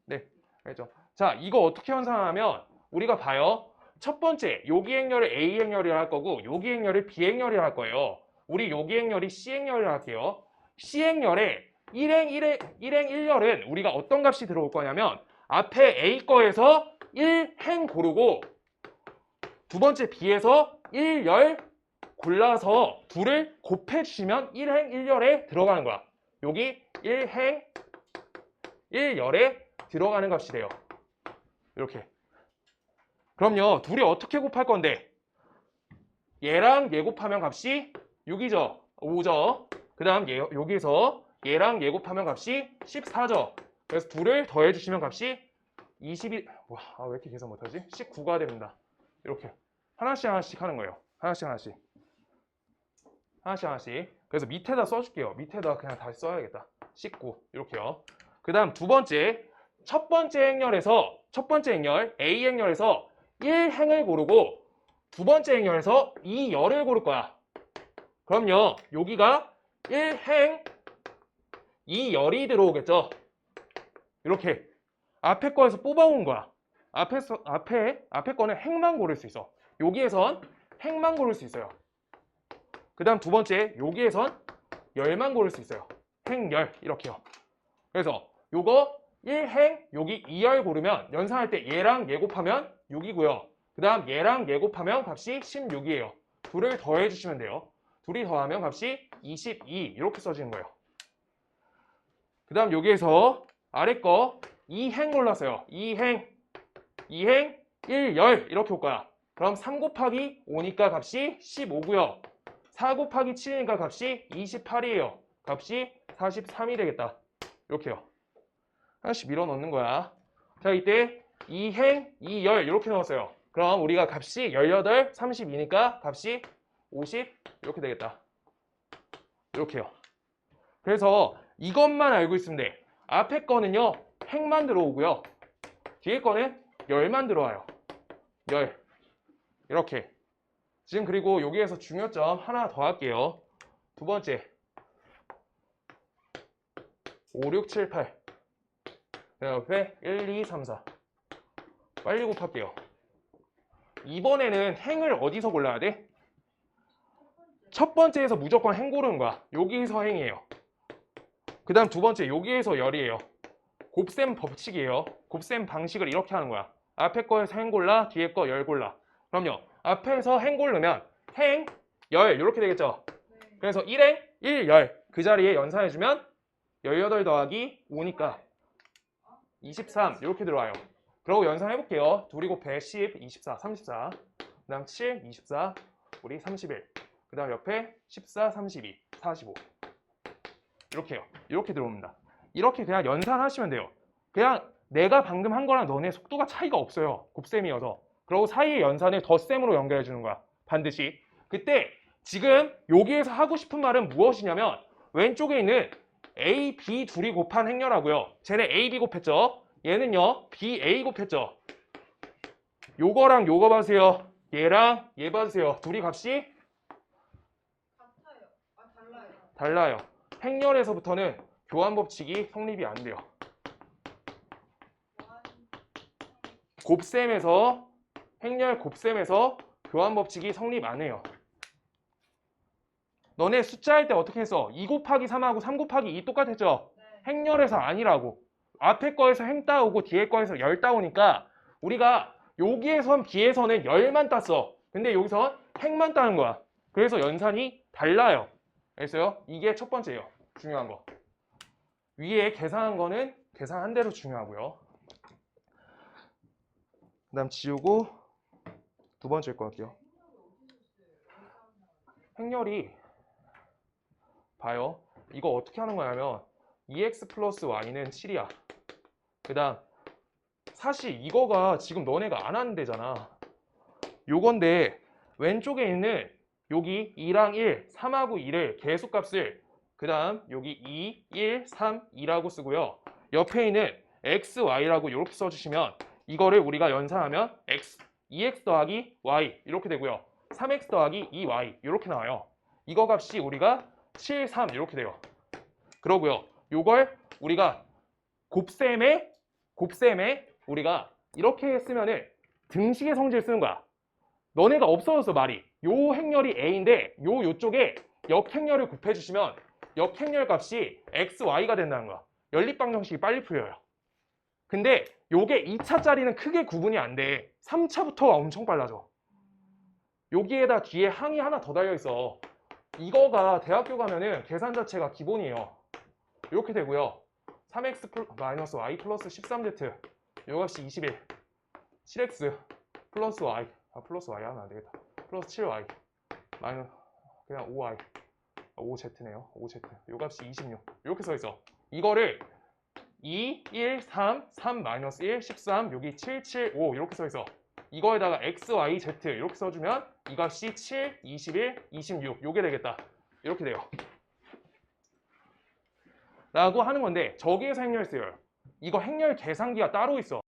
네, 알겠죠? 자, 이거 어떻게 연산하면 우리가 봐요. 첫 번째, 여기 행렬을 A 행렬이라 할 거고 여기 행렬을 B 행렬이라 할 거예요. 우리 여기 행렬이 C 행렬이라 할게요. C 행렬에 1행 1열은 우리가 어떤 값이 들어올 거냐면 앞에 A 거에서 1행 고르고 두 번째 B에서 1열 골라서 둘을 곱해주시면 1행 1열에 들어가는 거야. 여기 1행 1열에 들어가는 값이 돼요. 이렇게. 그럼요. 둘이 어떻게 곱할 건데? 얘랑 얘 곱하면 값이 6이죠. 5죠. 그 다음 여기서 얘랑 얘 곱하면 값이 14죠. 그래서 둘을 더해주시면 값이 22, 왜 이렇게 계산 못하지? 19가 됩니다. 이렇게. 하나씩 하나씩 하는 거예요. 하나씩 하나씩. 하나씩 하나씩. 그래서 밑에다 써줄게요. 밑에다 그냥 다시 써야겠다. 19 이렇게요. 그 다음 두 번째. 첫 번째 행렬 A 행렬에서 1행을 고르고 두 번째 행렬에서 2열을 고를 거야. 그럼요. 여기가 1행 2열이 들어오겠죠. 이렇게 앞에 거에서 뽑아온 거야. 앞에 거는 행만 고를 수 있어. 여기에선 행만 고를 수 있어요. 그 다음 두 번째, 여기에선 열만 고를 수 있어요. 행열 이렇게요. 그래서 요거 1행, 여기 2열 고르면 연산할 때 얘랑 얘 곱하면 6이고요. 그 다음 얘랑 얘 곱하면 값이 16이에요. 둘을 더해주시면 돼요. 둘이 더하면 값이 22 이렇게 써지는 거예요. 그 다음 여기에서 아래 거 2행 골랐어요. 2행 1, 열 이렇게 올 거야. 그럼 3 곱하기 5니까 값이 15고요. 4 곱하기 7이니까 값이 28이에요. 값이 43이 되겠다. 이렇게요. 하나씩 밀어 넣는 거야. 자, 이때 2행, 2열 이렇게 넣었어요. 그럼 우리가 값이 18, 32니까 값이 50 이렇게 되겠다. 이렇게요. 그래서 이것만 알고 있으면 돼. 앞에 거는요, 행만 들어오고요. 뒤에 거는 열만 들어와요. 열. 이렇게. 지금 그리고 여기에서 중요점 하나 더 할게요. 두 번째. 5, 6, 7, 8. 그 옆에 1, 2, 3, 4. 빨리 곱할게요. 이번에는 행을 어디서 골라야 돼? 첫 번째에서 무조건 행 고르는 거야. 여기서 행이에요. 그 다음 두 번째 여기에서 열이에요. 곱셈 법칙이에요. 곱셈 방식을 이렇게 하는 거야. 앞에 거에서 행 골라, 뒤에 거 열 골라. 그럼요. 앞에서 행 고르면 행, 열 이렇게 되겠죠. 그래서 1행, 1, 열. 그 자리에 연산해주면 18 더하기 5니까 23 이렇게 들어와요. 그러고 연산해볼게요. 둘이 곱해 10, 24, 34. 그 다음 7, 24, 우리 31. 그 다음 옆에 14, 32, 45. 이렇게요. 이렇게 들어옵니다. 이렇게 그냥 연산하시면 돼요. 그냥 내가 방금 한 거랑 너네 속도가 차이가 없어요. 곱셈이어서. 그리고 사이의 연산을 덧셈으로 연결해 주는 거야. 반드시. 그때 지금 여기에서 하고 싶은 말은 무엇이냐면 왼쪽에 있는 A, B 둘이 곱한 행렬하고요. 쟤네 A, B 곱했죠. 얘는요. B, A 곱했죠. 요거랑 요거 봐주세요. 얘랑 얘 봐주세요. 둘이 값이 같아요. 아, 달라요. 달라요. 행렬에서부터는 교환 법칙이 성립이 안 돼요. 곱셈에서 행렬 곱셈에서 교환 법칙이 성립 안 해요. 너네 숫자 할 때 어떻게 했어? 2 곱하기 3하고 3 곱하기 2 똑같았죠? 네. 행렬에서 아니라고. 앞에 거에서 행 따오고 뒤에 거에서 열 따오니까 우리가 여기에선 B에서는 열만 땄어. 근데 여기선 행만 따는 거야. 그래서 연산이 달라요. 알겠어요? 이게 첫 번째예요. 중요한 거. 위에 계산한 거는 계산한 대로 중요하고요. 그 다음 지우고 두 번째 거 할게요. 행렬이 봐요. 이거 어떻게 하는 거냐면 2x 플러스 y는 7이야. 그 다음 사실 이거가 지금 너네가 안 하는 데잖아. 요건데 왼쪽에 있는 여기 2랑 1, 3하고 2를 계수값을 그 다음 여기 2, 1, 3, 2라고 쓰고요. 옆에 있는 x, y라고 이렇게 써주시면 이거를 우리가 연산하면 x, 2x 더하기 y 이렇게 되고요. 3x 더하기 2y 이렇게 나와요. 이거 값이 우리가 7, 3 이렇게 돼요. 그러고요. 요걸 우리가 곱셈에 우리가 이렇게 쓰면은 등식의 성질을 쓰는 거야. 너네가 없어졌어 말이. 요 행렬이 A인데 요쪽에 역행렬을 곱해주시면 역행렬 값이 x, y가 된다는 거야. 연립방정식이 빨리 풀려요. 근데 요게 2차짜리는 크게 구분이 안 돼. 3차부터가 엄청 빨라져. 여기에다 뒤에 항이 하나 더 달려있어. 이거가 대학교 가면은 계산 자체가 기본이에요. 이렇게 되고요. 3x 마이너스 y 플러스 13z 요 값이 21 7x 플러스 y 플러스 y 하면 안 되겠다. 플러스 7y 마이너스 그냥 5y 5z네요. 5z 요 값이 26 이렇게 써 있어. 이거를 2, 1, 3, 3 마이너스 1, 13 여기 7, 7, 5 이렇게 써 있어. 이거에다가 x, y, z 이렇게 써주면 이 값이 7, 21, 26 요게 되겠다. 이렇게 돼요. 라고 하는 건데 저기에서 행렬 쓰여요. 이거 행렬 계산기가 따로 있어.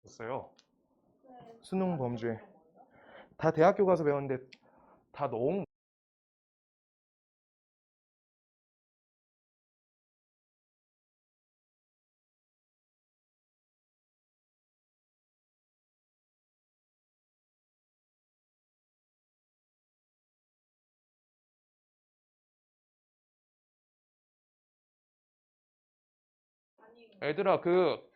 없어요. 네. 수능 범주에. 다 대학교 가서 배웠는데 다 너무 아니, 애들아 그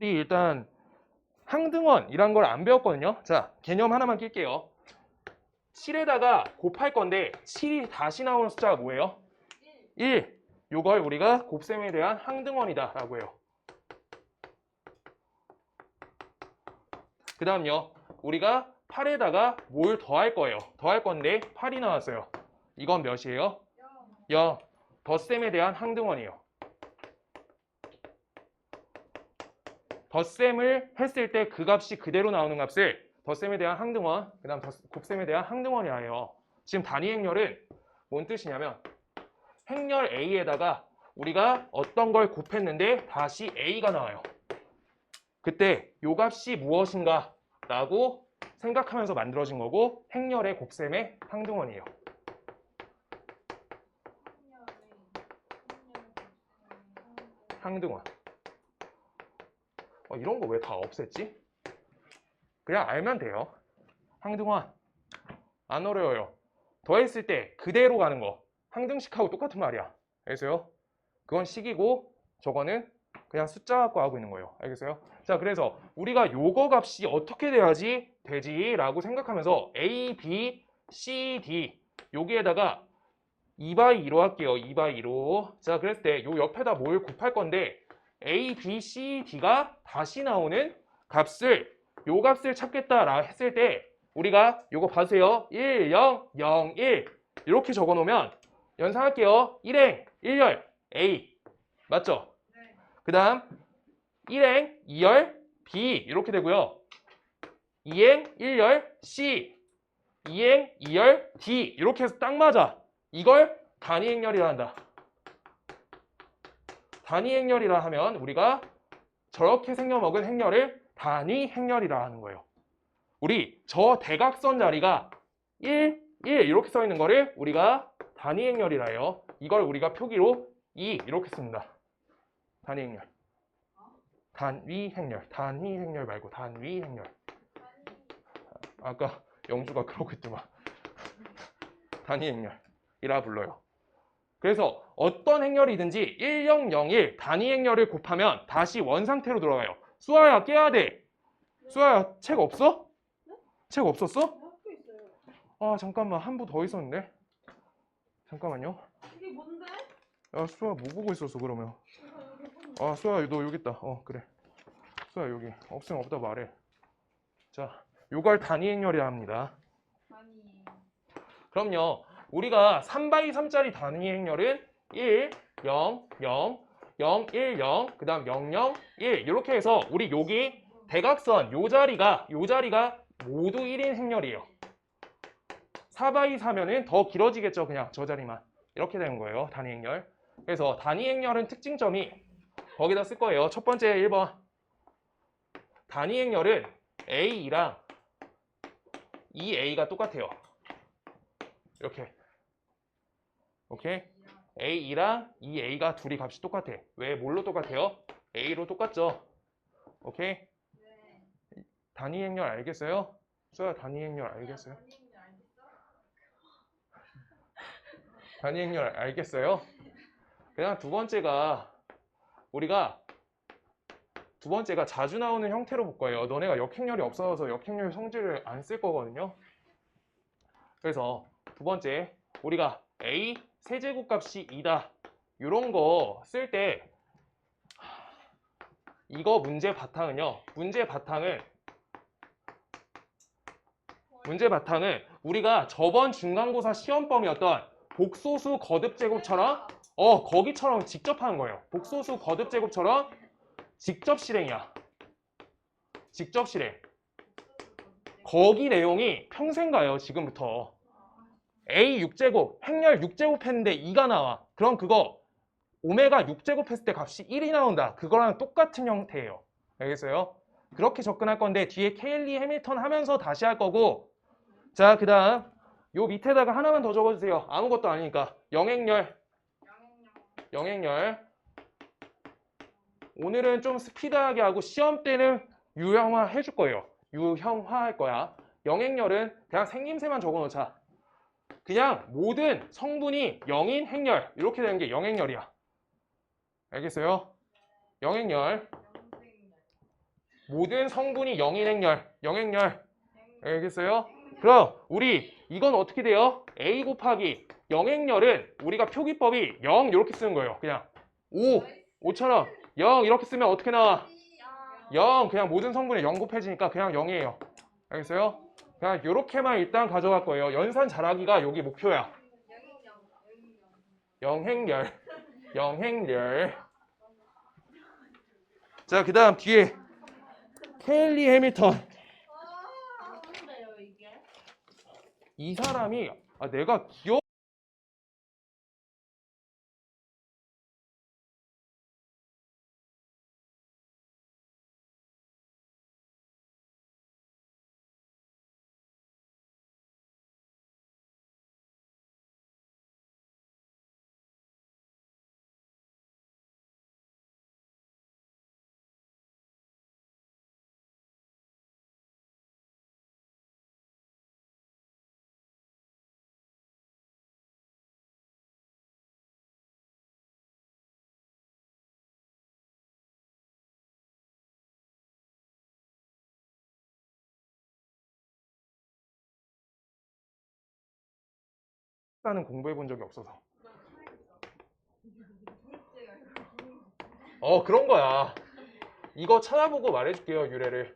일단 항등원이란 걸 안 배웠거든요. 자, 개념 하나만 낄게요. 7에다가 곱할 건데 7이 다시 나오는 숫자가 뭐예요? 1. 요걸 우리가 곱셈에 대한 항등원이다 라고 해요. 그 다음요. 우리가 8에다가 뭘 더할 거예요. 더할 건데 8이 나왔어요. 이건 몇이에요? 0. 덧셈에 대한 항등원이에요. 덧셈을 했을 때 그 값이 그대로 나오는 값을 덧셈에 대한 항등원, 그 다음 곱셈에 대한 항등원이라 해요. 지금 단위 행렬은 뭔 뜻이냐면 행렬 A에다가 우리가 어떤 걸 곱했는데 다시 A가 나와요. 그때 요 값이 무엇인가 라고 생각하면서 만들어진 거고 행렬의 곱셈의 항등원이에요. 항등원. 이런 거 왜 다 없앴지? 그냥 알면 돼요. 항등원. 안 어려워요. 더했을 때 그대로 가는 거. 항등식하고 똑같은 말이야. 알겠어요? 그건 식이고 저거는 그냥 숫자 갖고 하고 있는 거예요. 알겠어요? 자, 그래서 우리가 요거 값이 어떻게 돼야지 되지? 라고 생각하면서 A, B, C, D 여기에다가 2/2로 할게요. 2/2로. 자, 그랬을 때 요 옆에다 뭘 곱할 건데 A, B, C, D가 다시 나오는 값을 요 값을 찾겠다라 했을 때 우리가 요거 봐주세요. 1, 0, 0, 1 이렇게 적어 놓으면 연상할게요. 1행, 1열, A 맞죠? 네. 그 다음 1행, 2열, B 이렇게 되고요. 2행, 1열, C 2행, 2열, D 이렇게 해서 딱 맞아. 이걸 단위 행렬이라 한다. 단위 행렬이라 하면 우리가 저렇게 생겨먹은 행렬을 단위 행렬이라 하는 거예요. 우리 저 대각선 자리가 1, 1 이렇게 써 있는 거를 우리가 단위 행렬이라 해요. 이걸 우리가 표기로 2 이렇게 씁니다. 단위 행렬. 단위 행렬. 단위 행렬 말고 단위 행렬. 아까 영주가 그러고 있더만. 단위 행렬이라 불러요. 그래서 어떤 행렬이든지 1, 0, 0, 1 단위 행렬을 곱하면 다시 원상태로 돌아가요. 수아야 깨야 돼. 수아야 책 없어? 책 없었어? 학교 있어요. 아 잠깐만 한 부 더 있었는데. 잠깐만요. 이게 뭔데? 야 수아 뭐 보고 있었어 그러면? 아 수아 너 여기 있다. 그래. 수아 여기 없으면 없다 말해. 자 요걸 단위 행렬이라 합니다. 아니. 그럼요. 우리가 3/3짜리 단위 행렬은 1, 0, 0, 0, 1, 0, 그 다음 0, 0, 1 이렇게 해서 우리 여기 대각선 요 자리가 모두 1인 행렬이에요. 4/4면은 더 길어지겠죠. 그냥 저 자리만. 이렇게 되는 거예요. 단위 행렬. 그래서 단위 행렬은 특징점이 거기다 쓸 거예요. 첫 번째 1번. 단위 행렬은 A랑 2A가 똑같아요. 이렇게. 오케이? A2랑 2A가 둘이 값이 똑같아. 왜? 뭘로 똑같아요? A로 똑같죠? 오케이? 네. 단위 행렬 알겠어요? 수아 단위 행렬 알겠어요? 단위 행렬 알겠어요? 그냥 두 번째가 우리가 두 번째가 자주 나오는 형태로 볼 거예요. 너네가 역행렬이 없어서 역행렬 성질을 안 쓸 거거든요. 그래서 두 번째 우리가 A 세제곱 값이 2다. 이런 거 쓸 때 이거 문제 바탕은요. 문제 바탕은 문제 바탕은 우리가 저번 중간고사 시험범위였던 복소수 거듭 제곱처럼 거기처럼 직접 하는 거예요. 복소수 거듭 제곱처럼 직접 실행이야. 직접 실행. 거기 내용이 평생 가요, 지금부터. A 6제곱, 행렬 6제곱 했는데 2가 나와. 그럼 그거 오메가 6제곱 했을 때 값이 1이 나온다. 그거랑 똑같은 형태예요. 알겠어요? 그렇게 접근할 건데 뒤에 케일리 해밀턴 하면서 다시 할 거고. 자, 그 다음 요 밑에다가 하나만 더 적어주세요. 아무것도 아니니까. 영행렬. 영행렬. 오늘은 좀 스피드하게 하고 시험 때는 유형화 해줄 거예요. 유형화 할 거야. 영행렬은 그냥 생김새만 적어놓자. 그냥 모든 성분이 0인 행렬 이렇게 되는 게 영행렬이야. 알겠어요? 영행렬. 모든 성분이 0인 행렬. 영행렬. 알겠어요? 그럼 우리 이건 어떻게 돼요? A 곱하기 영행렬은 우리가 표기법이 0 이렇게 쓰는 거예요. 그냥 5처럼 0 이렇게 쓰면 어떻게 나와? 0 그냥 모든 성분이 0 곱해지니까 그냥 0이에요. 알겠어요? 그냥 이렇게만 일단 가져갈 거예요. 연산 잘하기가 여기 목표야. 영행렬. 영행렬. 자, 그 다음 뒤에 케일리 해밀턴. 뭔데요 이게? 이 사람이 내가 기억 나는 공부해 본 적이 없어서. 그런 거야. 이거 찾아보고 말해줄게요, 유래를.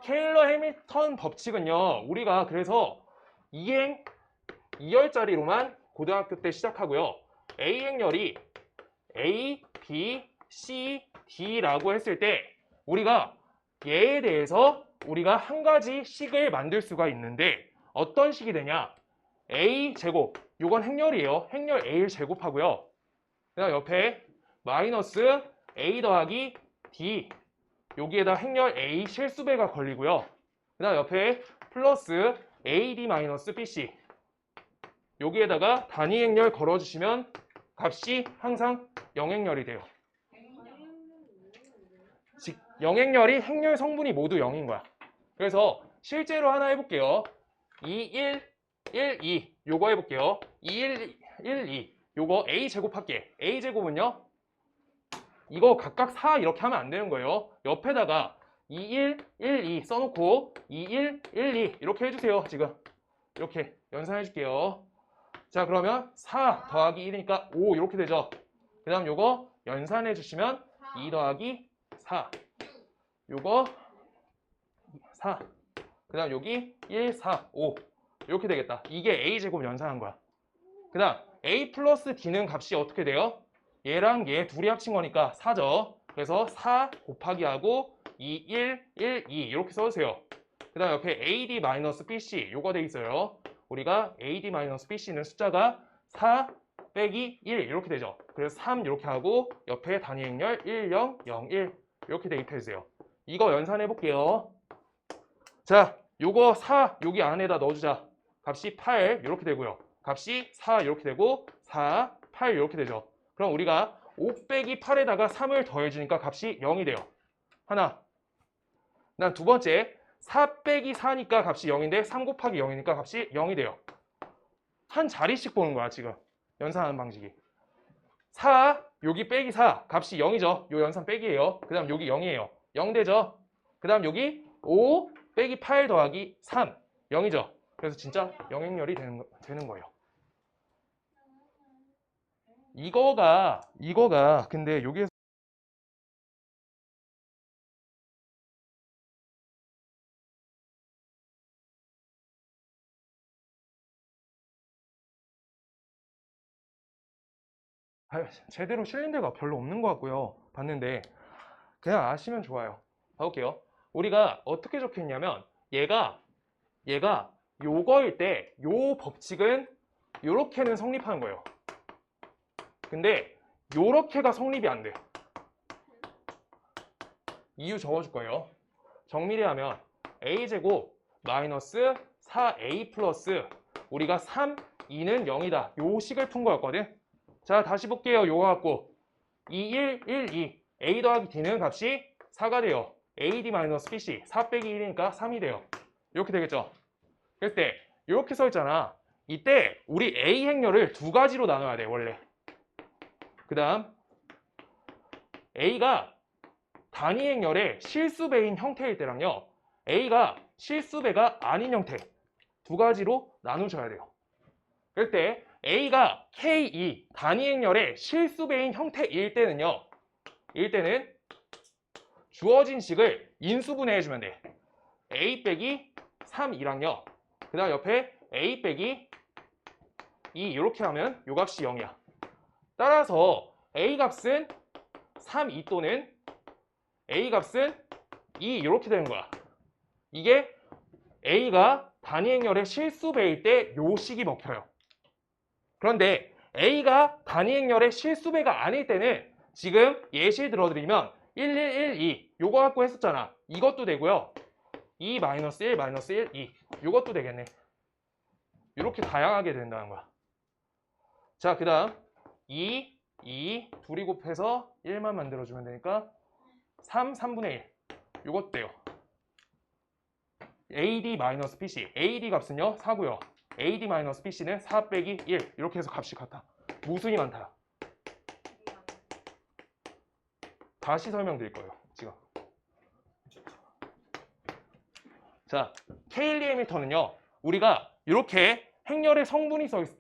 케일러 해밀턴 법칙은요, 우리가 그래서 2행 2열짜리로만 고등학교 때 시작하고요. A 행렬이 A, B, C, D라고 했을 때 우리가 얘에 대해서 우리가 한 가지 식을 만들 수가 있는데 어떤 식이 되냐? A 제곱, 요건 행렬이에요. 행렬 A를 제곱하고요. 그다음 옆에 마이너스 A 더하기 D, 여기에다 행렬 A 실수배가 걸리고요. 그다음 옆에 플러스 AD 마이너스 BC, 여기에다가 단위 행렬 걸어주시면 값이 항상 영행렬이 돼요. 즉 영행렬이 행렬 성분이 모두 0인 거야. 그래서 실제로 하나 해볼게요. 2, 1, 1, 2 요거 해볼게요. 2, 1, 2 요거 A 제곱할게. A 제곱은요, 이거 각각 4 이렇게 하면 안 되는 거예요. 옆에다가 2, 1, 1, 2 써놓고 2, 1, 1, 2 이렇게 해주세요. 지금 이렇게 연산해줄게요. 자, 그러면 4 더하기 1이니까 5 이렇게 되죠. 그 다음 요거 연산해 주시면 2 더하기 4, 요거 4, 그 다음 여기 1, 4, 5 이렇게 되겠다. 이게 A제곱 연산한 거야. 그 다음 A 플러스 D는 값이 어떻게 돼요? 얘랑 얘 둘이 합친 거니까 4죠. 그래서 4 곱하기 하고 2, 1, 1, 2 이렇게 써주세요. 그 다음 옆에 AD 마이너스 BC 요거 돼 있어요. 우리가 AD 마이너스 BC는 숫자가 4 빼기 1 이렇게 되죠. 그래서 3 이렇게 하고 옆에 단위 행렬 1, 0, 0, 1 이렇게 대입해 주세요. 이거 연산해 볼게요. 자, 요거 4 여기 안에다 넣어주자. 값이 8 이렇게 되고요. 값이 4 이렇게 되고 4, 8 이렇게 되죠. 그럼 우리가 5 빼기 8에다가 3을 더해주니까 값이 0이 돼요. 하나. 그다음 두 번째 4 빼기 4니까 값이 0인데 3 곱하기 0이니까 값이 0이 돼요. 한 자리씩 보는 거야 지금 연산하는 방식이. 4 여기 빼기 4 값이 0이죠. 요 연산 빼기예요. 그 다음 여기 0이에요. 0 되죠. 그 다음 여기 5 빼기 8 더하기 3 0이죠. 그래서 진짜 영행렬이 되는 거예요. 이거가 근데 여기에서 제대로 실린 데가 별로 없는 것 같고요. 봤는데 그냥 아시면 좋아요. 봐볼게요. 우리가 어떻게 적혀있냐면 얘가 요거일 때 요 법칙은 요렇게는 성립하는 거예요. 근데 요렇게가 성립이 안 돼. 이유 적어줄 거예요. 정리를 하면 a제곱 마이너스 4a 플러스 우리가 3, 2는 0이다. 요 식을 푼 거였거든. 자, 다시 볼게요. 요거 갖고 2, 1, 1, 2 a 더하기 d는 값이 4가 돼요. ad 마이너스 bc 4 빼기 1이니까 3이 돼요. 이렇게 되겠죠. 그럴 때 이렇게 써 있잖아. 이때 우리 a 행렬을 두 가지로 나눠야 돼. 원래. 그 다음 a가 단위 행렬의 실수배인 형태일 때랑요. a가 실수배가 아닌 형태 두 가지로 나누셔야 돼요. 그럴 때 a가 k2 단위 행렬의 실수배인 형태일 때는요. 주어진 식을 인수분해 해주면 돼. a 빼기 3, 2랑요. 그 다음 옆에 a 빼기 2 이렇게 하면 요 값이 0이야. 따라서 a 값은 3, 2 또는 a 값은 2 이렇게 되는 거야. 이게 a가 단위 행렬의 실수배일 때 요 식이 먹혀요. 그런데 a가 단위 행렬의 실수배가 아닐 때는 지금 예시 들어드리면 1, 1, 1, 2 요거 갖고 했었잖아. 이것도 되고요. 2, 마이너스 1, 마이너스 1, 2 요것도 되겠네. 이렇게 다양하게 된다는 거야. 자, 그 다음 2, 2 둘이 곱해서 1만 만들어주면 되니까 3, 3분의 1 요것도 돼요. AD 마이너스 BC AD 값은요 4고요. AD 마이너스 BC는 4 빼기 1 이렇게 해서 값이 같아. 무수히 많다. 다시 설명드릴 거예요. 지금. 자, K1리미터는요 우리가 이렇게 행렬의 성분이 써 있을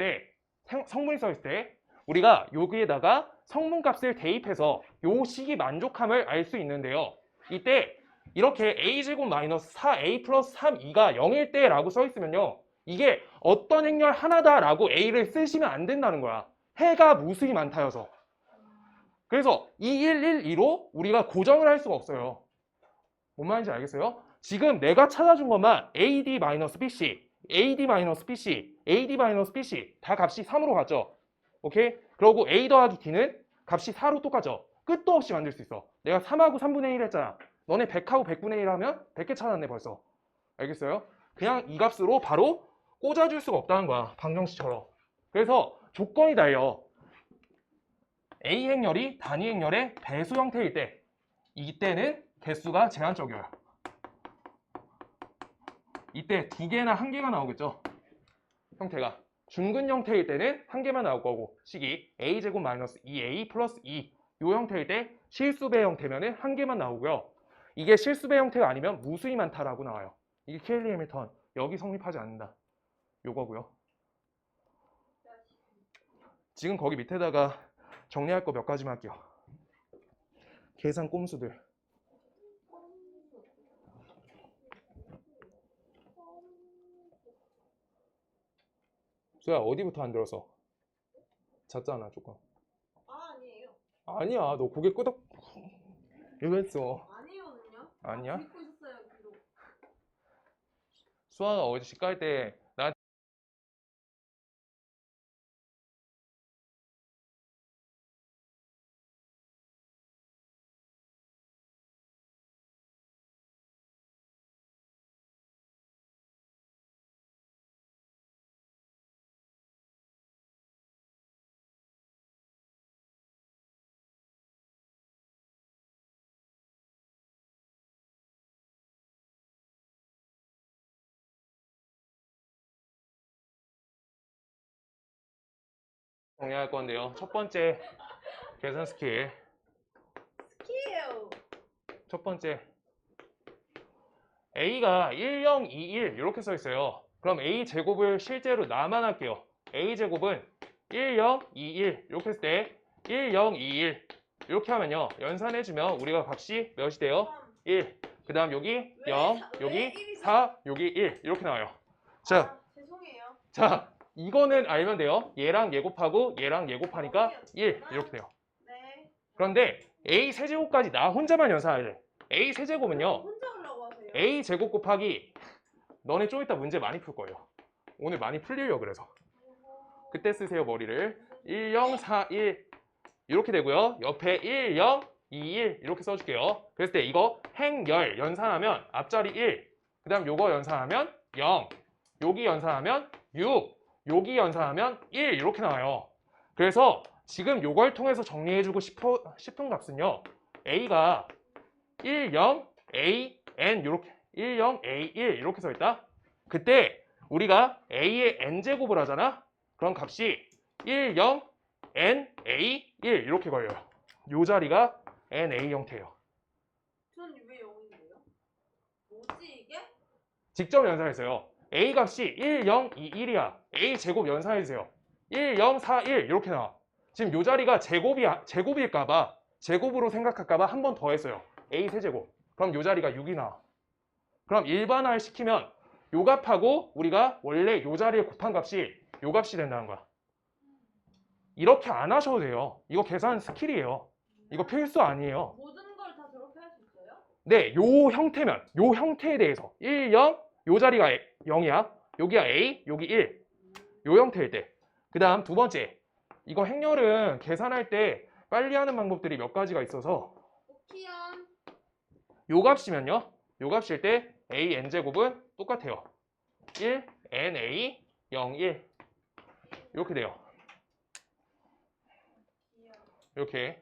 때 우리가 여기에다가 성분값을 대입해서 요 식이 만족함을 알 수 있는데요. 이때 이렇게 a제곱 마이너스 4a 플러스 3, 2가 0일 때 라고 써 있으면요. 이게 어떤 행렬 하나다 라고 a를 쓰시면 안 된다는 거야. 해가 무수히 많다여서. 그래서 2, 1, 1, 2로 우리가 고정을 할 수가 없어요. 뭔 말인지 알겠어요? 지금 내가 찾아준 것만 AD 마이너스 BC, AD 마이너스 BC, AD 마이너스 BC 다 값이 3으로 갔죠. 오케이? 그리고 A 더하기 D는 값이 4로 똑같죠. 끝도 없이 만들 수 있어. 내가 3하고 3분의 1 했잖아. 너네 100하고 100분의 1 하면 100개 찾았네 벌써. 알겠어요? 그냥 이 값으로 바로 꽂아줄 수가 없다는 거야. 방정식처럼. 그래서 조건이 달려. A 행렬이 단위 행렬의 배수 형태일 때 이때는 개수가 제한적이에요. 이때 2개나 1개가 나오겠죠. 형태가. 중근 형태일 때는 1개만 나올 거고 식이 a제곱 마이너스 2a 플러스 2 요 형태일 때 실수배 형태면은 1개만 나오고요. 이게 실수배 형태가 아니면 무수히 많다라고 나와요. 이게 케일리 해밀턴 여기 성립하지 않는다. 요거고요. 지금 거기 밑에다가 정리할 거 몇 가지만 할게요. 계산 꼼수들. 수야 어디부터 안 들었어? 잤잖아 조금. 아니에요. 아니야 너 고개 끄덕 이거 했어. 아니거든요. 아니야? 듣고 있었어요. 귀로. 수아가 어제 집 갈 때 나 정리할 건데요. 첫 번째 계산 스킬. 키예요. 첫 번째 A가 1, 0, 2, 1 이렇게 써 있어요. 그럼 A 제곱을 실제로 나만 할게요. A 제곱은 1, 0, 2, 1 이렇게 했을 때 1, 0, 2, 1 이렇게 하면요. 연산해주면 우리가 값이 몇이 돼요? 1. 그 다음 여기 0, 왜 여기 일이 4, 여기 1 이렇게 나와요. 자, 죄송해요. 자 이거는 알면 돼요. 얘랑 얘 곱하고 얘랑 얘 곱하니까 1 이렇게 돼요. 네. 그런데 a 세제곱까지 나 혼자만 연산해야 돼. a 세제곱은요. 혼자 하려고 하세요. a 제곱 곱하기 너네 좀 이따 문제 많이 풀 거예요. 오늘 많이 풀리려고 그래서. 그때 쓰세요 머리를. 1, 0, 4, 1 이렇게 되고요. 옆에 1, 0, 2, 1 이렇게 써줄게요. 그랬을 때 이거 행열 연산하면 앞자리 1, 그 다음 요거 연산하면 0, 여기 연산하면 6, 여기 연산하면 1 이렇게 나와요. 그래서 지금 요걸 통해서 정리해주고 싶은 값은요. a가 1, 0, a, n 이렇게 1, 0, a, 1 이렇게 써있다. 그때 우리가 a의 n제곱을 하잖아. 그럼 값이 1, 0, n, a, 1 이렇게 걸려요. 요 자리가 NA 형태예요. 전 왜 0인데요? 뭐지 이게? 직접 연산했어요. A 값이 1, 0, 2, 1이야. A 제곱 연산해주세요. 1, 0, 4, 1 이렇게 나와. 지금 요 자리가 제곱일까봐 제곱으로 생각할까봐 한 번 더 했어요. A 세제곱. 그럼 요 자리가 6이 나와. 그럼 일반화를 시키면 요 값하고 우리가 원래 요 자리에 곱한 값이 요 값이 된다는 거야. 이렇게 안 하셔도 돼요. 이거 계산 스킬이에요. 이거 필수 아니에요. 모든 걸 다 저렇게 할 수 있어요? 네, 요 형태면, 요 형태에 대해서 1, 0, 요 자리가 0이야. 여기가 A, 여기 1. 요 형태일 때. 그 다음 두 번째. 이거 행렬은 계산할 때 빨리 하는 방법들이 몇 가지가 있어서 오키연. 요 값이면요. 요 값일 때 A, N제곱은 똑같아요. 1, N, A, 0, 1. 이렇게 돼요. 이렇게.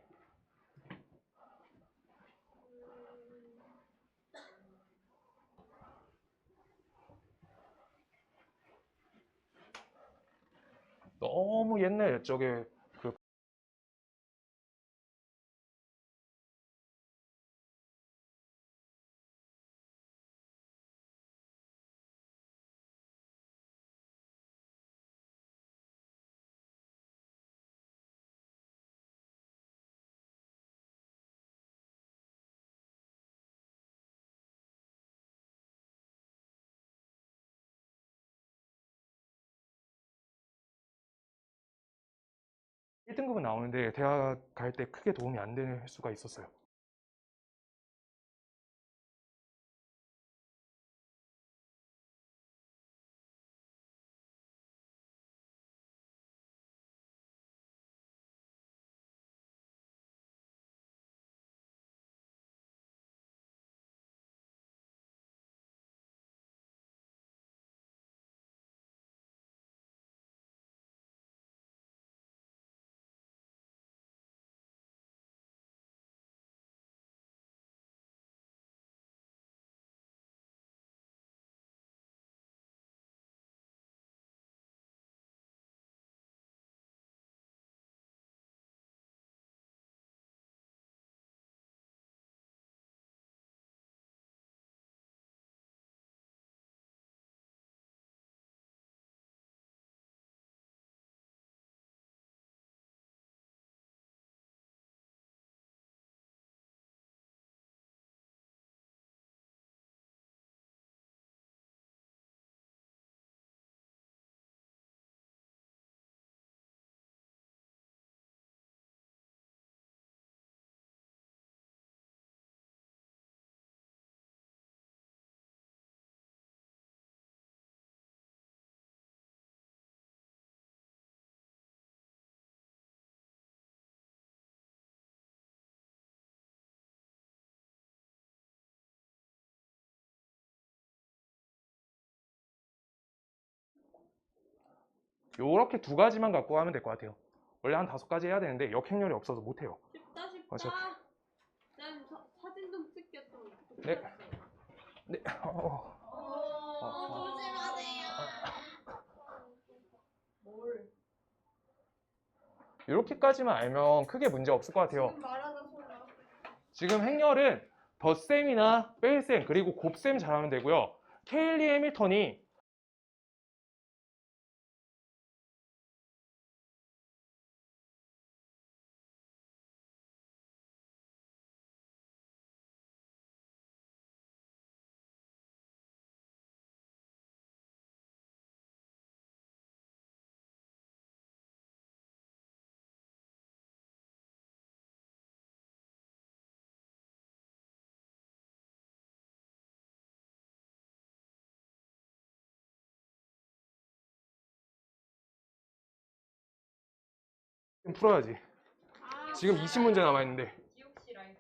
너무 옛날 옛적에 그 일 1등급은 나오는데 대학 갈 때 크게 도움이 안 될 수가 있었어요. 요렇게 두 가지만 갖고 하면 될 것 같아요. 원래 한 5가지 해야 되는데 역행렬이 없어서 못해요. 쉽다 쉽다. 어차피. 쌤 사진 좀 찍게 좀 네. 부탁드려요. 네. 조심하세요. 뭘? 이렇게까지만 알면 크게 문제 없을 것 같아요. 지금 말하는 소리야. 지금 행렬은 덧셈이나 뺄셈 그리고 곱셈 잘하면 되고요. 케일리 해밀턴이 풀어야지. 아, 지금 20문제 남아있는데. 기억시 라인.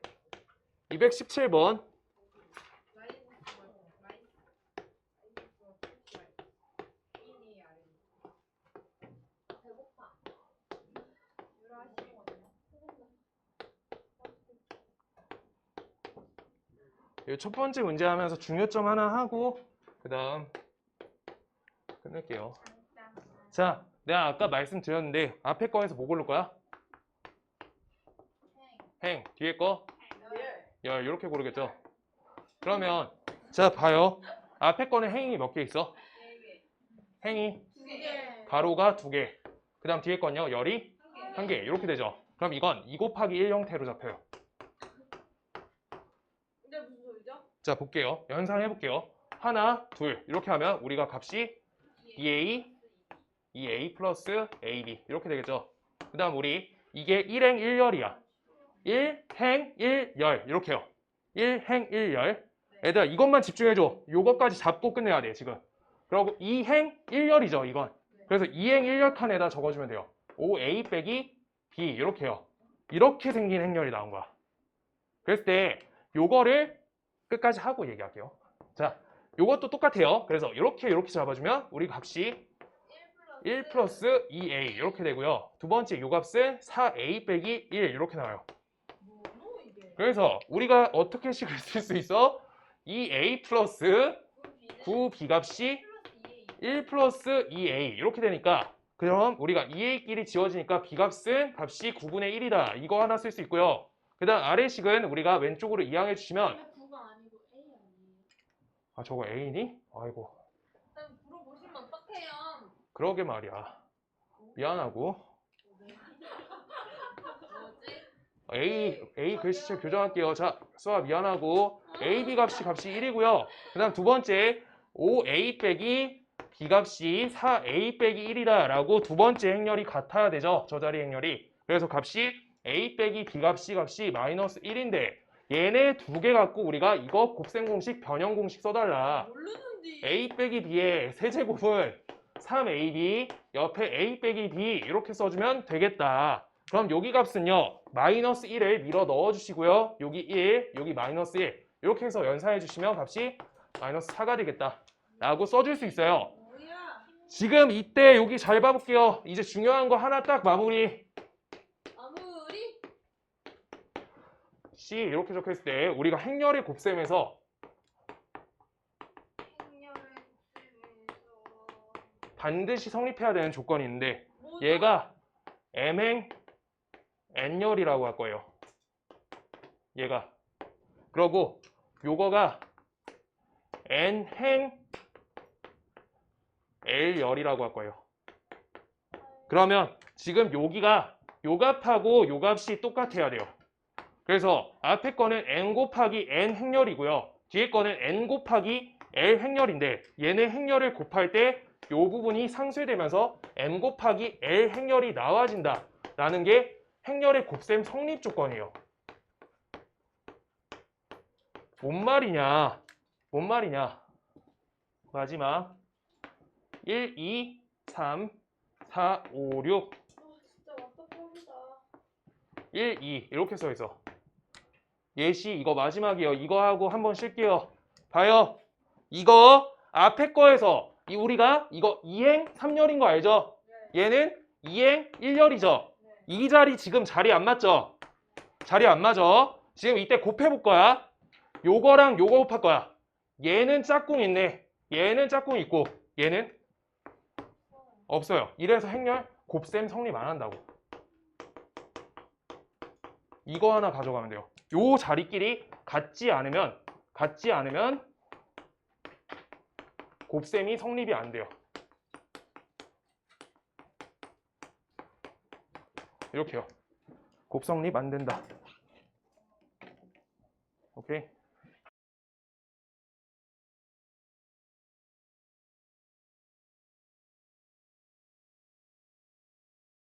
217번. 이 첫 번째 문제 하면서 중요점 하나 하고 그 다음 끝낼게요. 자, 내가 아까 말씀드렸는데 앞에 거에서 뭐 고를 거야? 행. 뒤에 거? 열. 이렇게 고르겠죠? 그러면 자, 봐요. 앞에 거는 행이 몇 개 있어? 행이 가로가 2개. 그 다음 뒤에 건요. 열이 1개. 이렇게 되죠? 그럼 이건 2 곱하기 1 형태로 잡혀요. 근데 무슨 소리죠? 자, 볼게요. 연산해 볼게요. 하나, 둘 이렇게 하면 우리가 값이 2a 플러스 ab 이렇게 되겠죠. 그 다음 우리 이게 1행 1열이야. 1행 1열 이렇게요. 1행 1열. 얘들아 이것만 집중해줘. 요것까지 잡고 끝내야 돼 지금. 그리고 2행 1열이죠 이건. 그래서 2행 1열 칸에다 적어주면 돼요. 5a 빼기 b 이렇게요. 이렇게 생긴 행렬이 나온 거야. 그랬을 때 요거를 끝까지 하고 얘기할게요. 자, 요것도 똑같아요. 그래서 이렇게 잡아주면 우리 값이 1 플러스 2a 이렇게 되고요. 두 번째 요 값은 4a 빼기 1 이렇게 나와요. 뭐노 이게? 그래서 우리가 어떻게 식을 쓸 수 있어? 2a 플러스 9b 값이 1 플러스 2a 이렇게 되니까 그럼 우리가 2a끼리 지워지니까 b 값은 값이 9분의 1이다. 이거 하나 쓸 수 있고요. 그 다음 아래식은 우리가 왼쪽으로 이항해 주시면 9가 아니고 A 아니에요? 아 저거 a니? 아이고 쌤 물어보시면 어떡해요? 그러게 말이야. 미안하고 뭐지? A 글씨체 교정할게요. 자, 수아 미안하고 AB 값이 1이고요. 그 다음 두 번째 5A 빼기 B 값이 4A 빼기 1이다 라고 두 번째 행렬이 같아야 되죠. 저 자리 행렬이. 그래서 값이 A 빼기 B 값이 마이너스 1인데 얘네 두 개 갖고 우리가 이거 곱셈 공식 변형 공식 써달라. 모르는지. A 빼기 B의 세제곱은 3AB 옆에 A 빼기 B 이렇게 써주면 되겠다. 그럼 여기 값은요. 마이너스 1을 밀어 넣어주시고요. 여기 1, 여기 마이너스 1 이렇게 해서 연산해 주시면 값이 마이너스 4가 되겠다. 라고 써줄 수 있어요. 뭐야? 지금 이때 여기 잘 봐볼게요. 이제 중요한 거 하나 딱 마무리. 아무리 C 이렇게 적혀있을 때 우리가 행렬의 곱셈에서 반드시 성립해야 되는 조건이 있는데 뭐죠? 얘가 M행 N열이라고 할 거예요. 얘가. 그러고 요거가 N행 L열이라고 할 거예요. 그러면 지금 여기가 요 값하고 요 값이 똑같아야 돼요. 그래서 앞에 거는 N 곱하기 N 행렬이고요. 뒤에 거는 N 곱하기 L 행렬인데 얘네 행렬을 곱할 때 요 부분이 상쇄되면서 M 곱하기 L 행렬이 나와진다. 라는 게 행렬의 곱셈 성립 조건이에요. 뭔 말이냐? 뭔 말이냐? 마지막 1, 2, 3, 4, 5, 6 진짜 답답합니다. 1, 2 이렇게 써 있어. 예시 이거 마지막이에요. 이거 하고 한번 쉴게요. 봐요. 이거 앞에 거에서 우리가 이거 2행 3열인 거 알죠? 얘는 2행 1열이죠. 이 자리 지금 자리 안 맞죠? 자리 안 맞아. 지금 이때 곱해볼 거야. 요거랑 요거 곱할 거야. 얘는 짝꿍 있네. 얘는 짝꿍 있고 얘는 없어요. 이래서 행렬 곱셈 성립 안 한다고. 이거 하나 가져가면 돼요. 요 자리끼리 같지 않으면 곱셈이 성립이 안 돼요. 이렇게요. 곱성립 안 된다. 오케이.